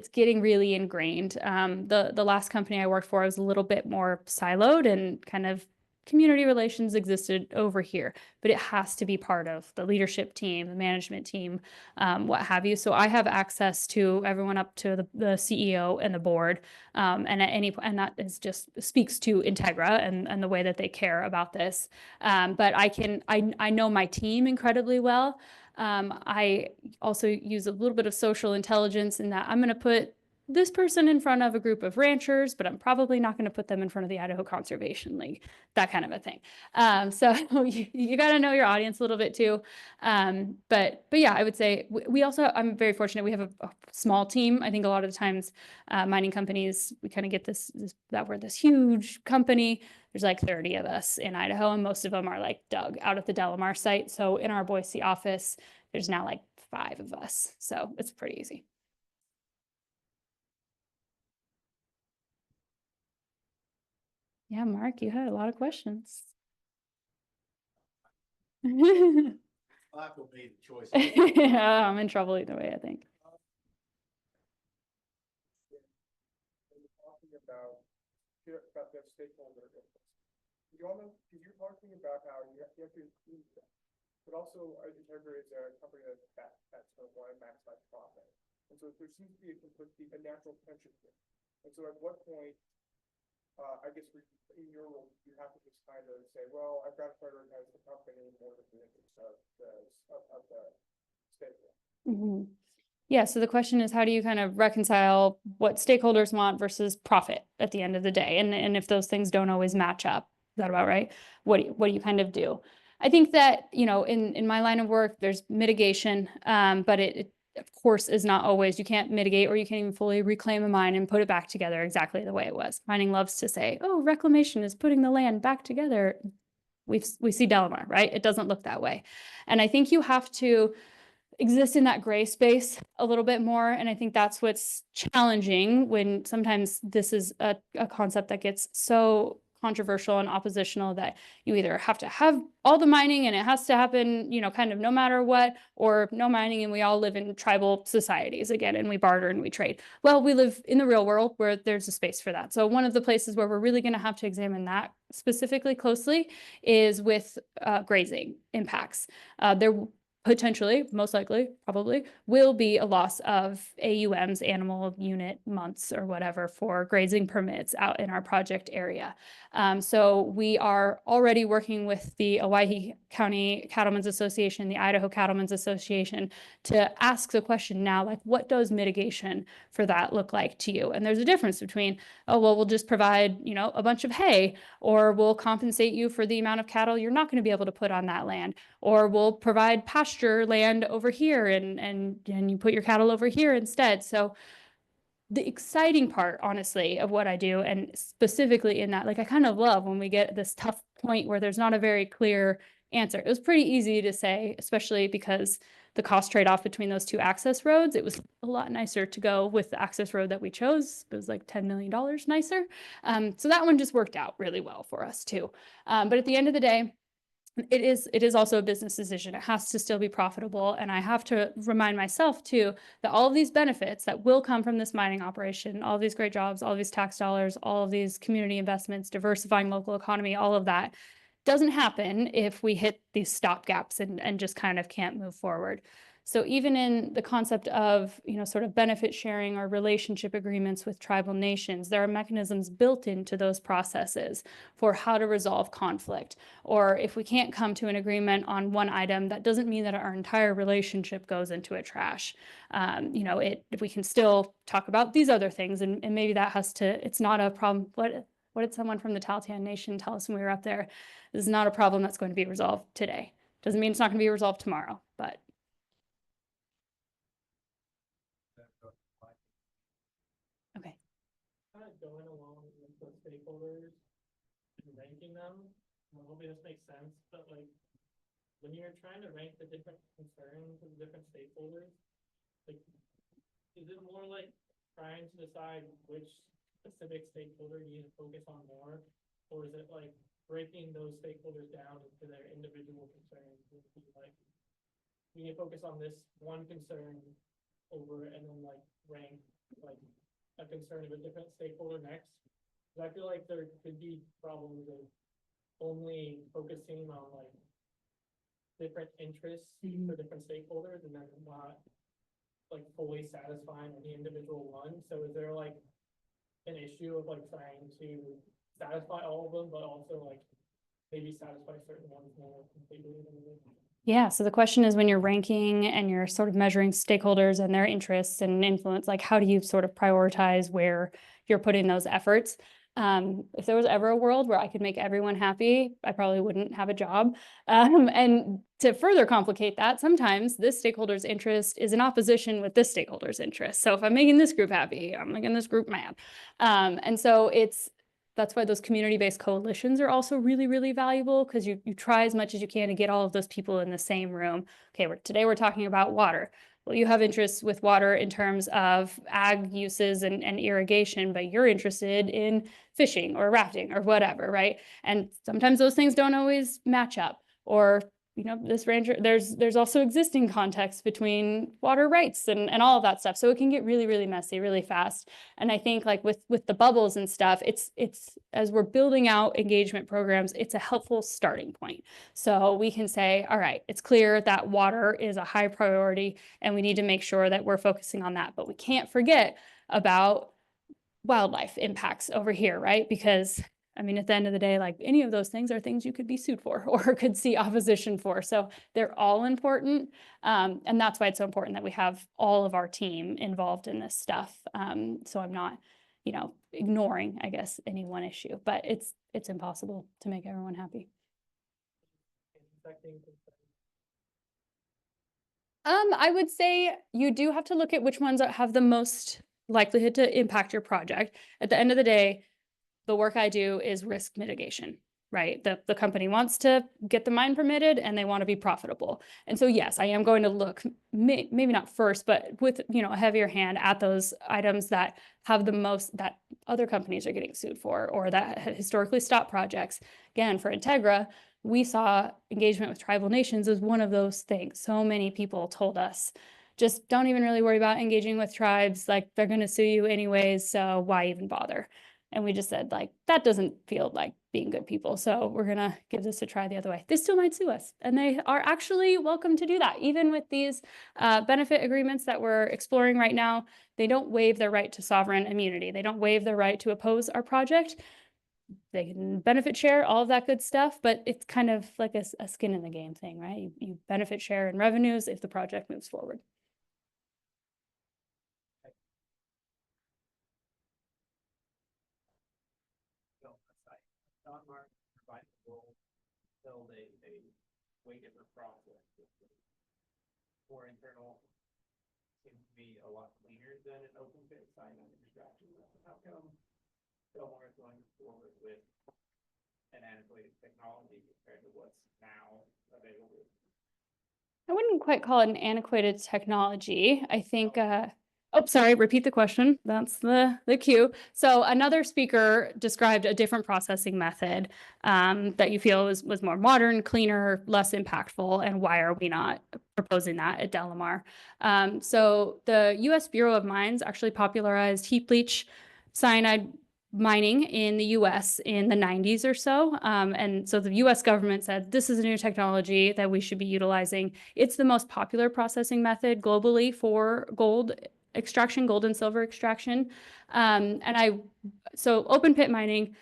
getting really ingrained. The last company I worked for was a little bit more siloed, and kind of community relations existed over here, but it has to be part of the leadership team, the management team, what have you. So I have access to everyone up to the CEO and the board, and and that is just speaks to Integra and the way that they care about this. But I know my team incredibly well. I also use a little bit of social intelligence in that I'm going to put this person in front of a group of ranchers, but I'm probably not going to put them in front of the Idaho Conservation League, that kind of a thing. So you got to know your audience a little bit too. But yeah, I would say we also, I'm very fortunate. We have a small team. I think a lot of the times mining companies, we kind of get that we're this huge company. There's like 30 of us in Idaho, and most of them are like dug out at the DeLamar site. So in our Boise office, there's now like 5 of us. So it's pretty easy. Yeah, Mark, you had a lot of questions. Black will be the choice. Yeah, I'm in trouble either way, I think. When you're talking about that stakeholder input, you're talking about how you have to include them, but also Integra is a company that's going to want to maximize profit, and so there seems to be a natural tension here. And so at what point, I guess in your role, you have to just kind of say, well, I've got to prioritize the company more than the interest of the stakeholder. Mm-hmm. Yeah, so the question is, how do you kind of reconcile what stakeholders want versus profit at the end of the day? And if those things don't always match up, is that about right? What do you kind of do? I think that, in my line of work, there's mitigation, but it of course is not always. You can't mitigate, or you can't even fully reclaim a mine and put it back together exactly the way it was. Mining loves to say, oh, reclamation is putting the land back together. We see DeLamar, right? It doesn't look that way. And I think you have to exist in that gray space a little bit more. And I think that's what's challenging when sometimes this is a concept that gets so controversial and oppositional that you either have to have all the mining and it has to happen, kind of no matter what, or no mining and we all live in tribal societies again, and we barter and we trade. Well, we live in the real world where there's a space for that. So one of the places where we're really going to have to examine that specifically closely is with grazing impacts. There potentially, most likely, probably, will be a loss of AUMs, animal unit months or whatever, for grazing permits out in our project area. So we are already working with the Owyhee County Cattlemen's Association, the Idaho Cattlemen's Association, to ask the question now, like, what does mitigation for that look like to you? And there's a difference between, oh, well, we'll just provide, a bunch of hay, or we'll compensate you for the amount of cattle you're not going to be able to put on that land, or we'll provide pasture land over here and you put your cattle over here instead. So the exciting part, honestly, of what I do, and specifically in that, like, I kind of love when we get this tough point where there's not a very clear answer. It was pretty easy to say, especially because the cost trade-off between those 2 access roads, it was a lot nicer to go with the access road that we chose. It was like $10 million nicer. So that one just worked out really well for us too. But at the end of the day, it is also a business decision. It has to still be profitable. And I have to remind myself too, that all of these benefits that will come from this mining operation, all of these great jobs, all of these tax dollars, all of these community investments, diversifying local economy, all of that doesn't happen if we hit these stop gaps and just kind of can't move forward. So even in the concept of, sort of benefit sharing or relationship agreements with tribal nations, there are mechanisms built into those processes for how to resolve conflict. Or if we can't come to an agreement on one item, that doesn't mean that our entire relationship goes into a trash. We can still talk about these other things, and maybe that it's not a problem. What did someone from the Tahltan Nation tell us when we were up there? This is not a problem that's going to be resolved today. Doesn't mean it's not going to be resolved tomorrow, but. Okay. Kind of going along with the stakeholders and ranking them. I'm hoping this makes sense, but like when you're trying to rank the different concerns of the different stakeholders, like is it more like trying to decide which specific stakeholder you need to focus on more, or is it like breaking those stakeholders down into their individual concerns? Like we need to focus on this one concern over, and then like rank like a concern of a different stakeholder next. Because I feel like there could be problems of only focusing on like different interests for different stakeholders and then not like fully satisfying any individual one. So is there like an issue of like trying to satisfy all of them, but also like maybe satisfy certain ones more completely than others? Yeah, so the question is, when you're ranking and you're sort of measuring stakeholders and their interests and influence, like how do you sort of prioritize where you're putting those efforts? If there was ever a world where I could make everyone happy, I probably wouldn't have a job. And to further complicate that, sometimes this stakeholder's interest is in opposition with this stakeholder's interest. So if I'm making this group happy, I'm making this group mad. And so that's why those community-based coalitions are also really, really valuable, because you try as much as you can to get all of those people in the same room. Okay, today we're talking about water. Well, you have interests with water in terms of ag uses and irrigation, but you're interested in fishing or rafting or whatever, right? And sometimes those things don't always match up. Or this ranger, there's also existing context between water rights and all of that stuff. So it can get really, really messy really fast. And I think like with the bubbles and stuff, it's as we're building out engagement programs, it's a helpful starting point. So we can say, all right, it's clear that water is a high priority and we need to make sure that we're focusing on that. But we can't forget about wildlife impacts over here, right? Because I mean, at the end of the day, like any of those things are things you could be sued for or could see opposition for. So they're all important. And that's why it's so important that we have all of our team involved in this stuff. So I'm not, ignoring, I guess, any one issue, but it's impossible to make everyone happy. I would say you do have to look at which ones have the most likelihood to impact your project. At the end of the day, the work I do is risk mitigation, right? The company wants to get the mine permitted and they want to be profitable. And so, yes, I am going to look, maybe not first, but with, a heavier hand at those items that have the most, that other companies are getting sued for, or that historically stopped projects. Again, for Integra, we saw engagement with tribal nations as one of those things. So many people told us, just don't even really worry about engaging with tribes. Like, they're going to sue you anyways, so why even bother? And we just said, like, that doesn't feel like being good people. So we're going to give this a try the other way. They still might sue us. And they are actually welcome to do that. Even with these benefit agreements that we're exploring right now, they don't waive their right to sovereign immunity. They don't waive their right to oppose our project. They can benefit share, all of that good stuff. But it's kind of like a skin in the game thing, right? You benefit share in revenues if the project moves forward. DeLamar provides the role build a way different process. More internal seems to be a lot cleaner than an open pit site on extraction. How come DeLamar is going forward with an antiquated technology compared to what's now available? I wouldn't quite call it an antiquated technology. I think oh, sorry, repeat the question. That's the cue. So another speaker described a different processing method that you feel was more modern, cleaner, less impactful, and why are we not proposing that at DeLamar? So the U.S. Bureau of Mines actually popularized heap leach cyanide mining in the US in the 90s or so. And so the US government said, this is a new technology that we should be utilizing. It's the most popular processing method globally for gold extraction, gold and silver extraction. So open pit mining,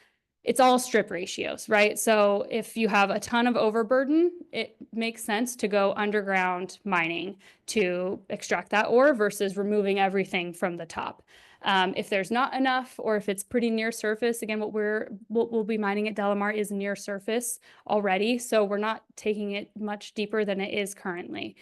it's all strip ratios, right? So if you have a ton of overburden, it makes sense to go underground mining to extract that ore versus removing everything from the top. If there's not enough, or if it's pretty near surface, again, what we'll be mining at DeLamar is near surface already. So we're not taking it much deeper than it is currently.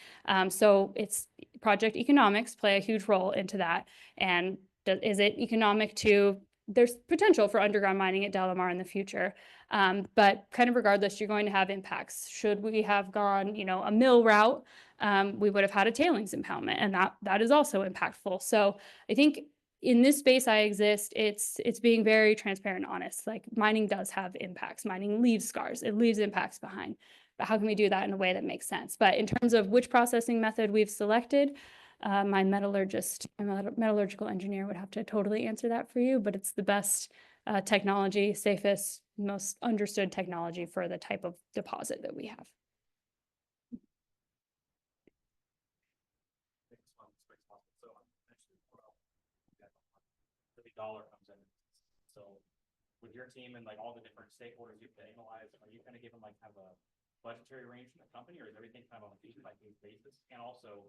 So it's project economics play a huge role into that. And is it economic to there's potential for underground mining at DeLamar in the future. But kind of regardless, you're going to have impacts. Should we have gone, a mill route, we would have had a tailings impoundment, and that is also impactful. So I think in this space I exist, it's being very transparent and honest. Like mining does have impacts. Mining leaves scars. It leaves impacts behind. But how can we do that in a way that makes sense? But in terms of which processing method we've selected, my metallurgical engineer would have to totally answer that for you, but it's the best technology, safest, most understood technology for the type of deposit that we have. The dollar comes in. So with your team and like all the different stakeholders you have to analyze, are you kind of given like kind of a budgetary range from the company, or is everything kind of on a case by case basis? And also,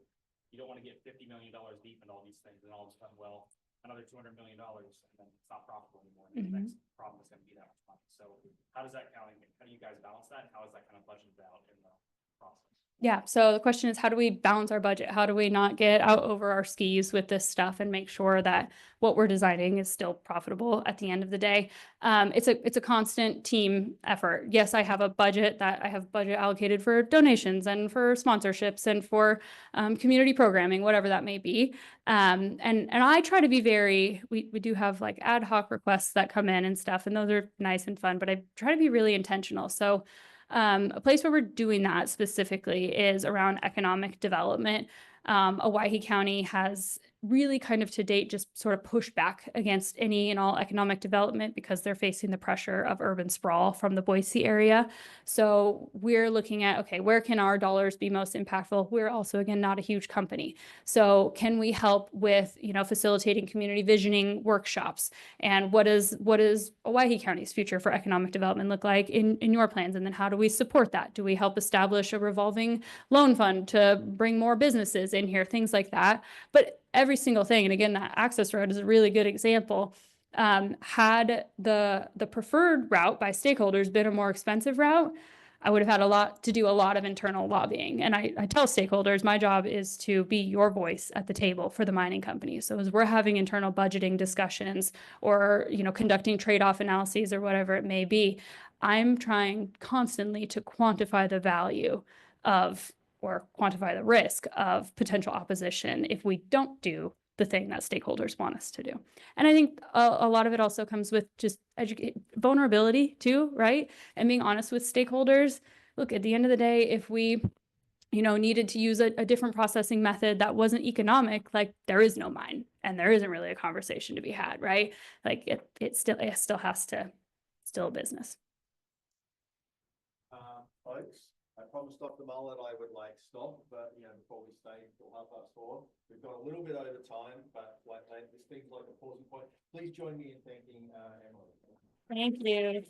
you don't want to get $50 million deep into all these things and all of a sudden, well, another $200 million and then it's not profitable anymore. And the next problem is going to be that much money. So how does that how do you guys balance that? And how is that kind of budgeted out in the process? Yeah, so the question is, how do we balance our budget? How do we not get out over our skis with this stuff and make sure that what we're designing is still profitable at the end of the day? It's a constant team effort. Yes, I have a budget allocated for donations and for sponsorships and for community programming, whatever that may be. And I try to be we do have like ad hoc requests that come in and stuff, and those are nice and fun, but I try to be really intentional. So a place where we're doing that specifically is around economic development. Owyhee County has really kind of to date just sort of pushed back against any and all economic development because they're facing the pressure of urban sprawl from the Boise area. So we're looking at, okay, where can our dollars be most impactful? We're also, again, not a huge company. So can we help with, facilitating community visioning workshops? And what is Owyhee County's future for economic development look like in your plans? And then how do we support that? Do we help establish a revolving loan fund to bring more businesses in here? Things like that. But every single thing, and again, that access road is a really good example. Had the preferred route by stakeholders been a more expensive route, I would have had a lot of internal lobbying. And I tell stakeholders, my job is to be your voice at the table for the mining company. So as we're having internal budgeting discussions or, conducting trade-off analyses or whatever it may be, I'm trying constantly to quantify the value of or quantify the risk of potential opposition if we don't do the thing that stakeholders want us to do. And I think a lot of it also comes with just vulnerability too, right? And being honest with stakeholders. Look, at the end of the day, if we needed to use a different processing method that wasn't economic, like there is no mine and there isn't really a conversation to be had, right? Like it still has to, still a business. Folks, I promised Dr. Mullen I would stop, but before we stay until 4:30, we've got a little bit over time, but this thing's like a pausing point. Please join me in thanking Emily. Thank you.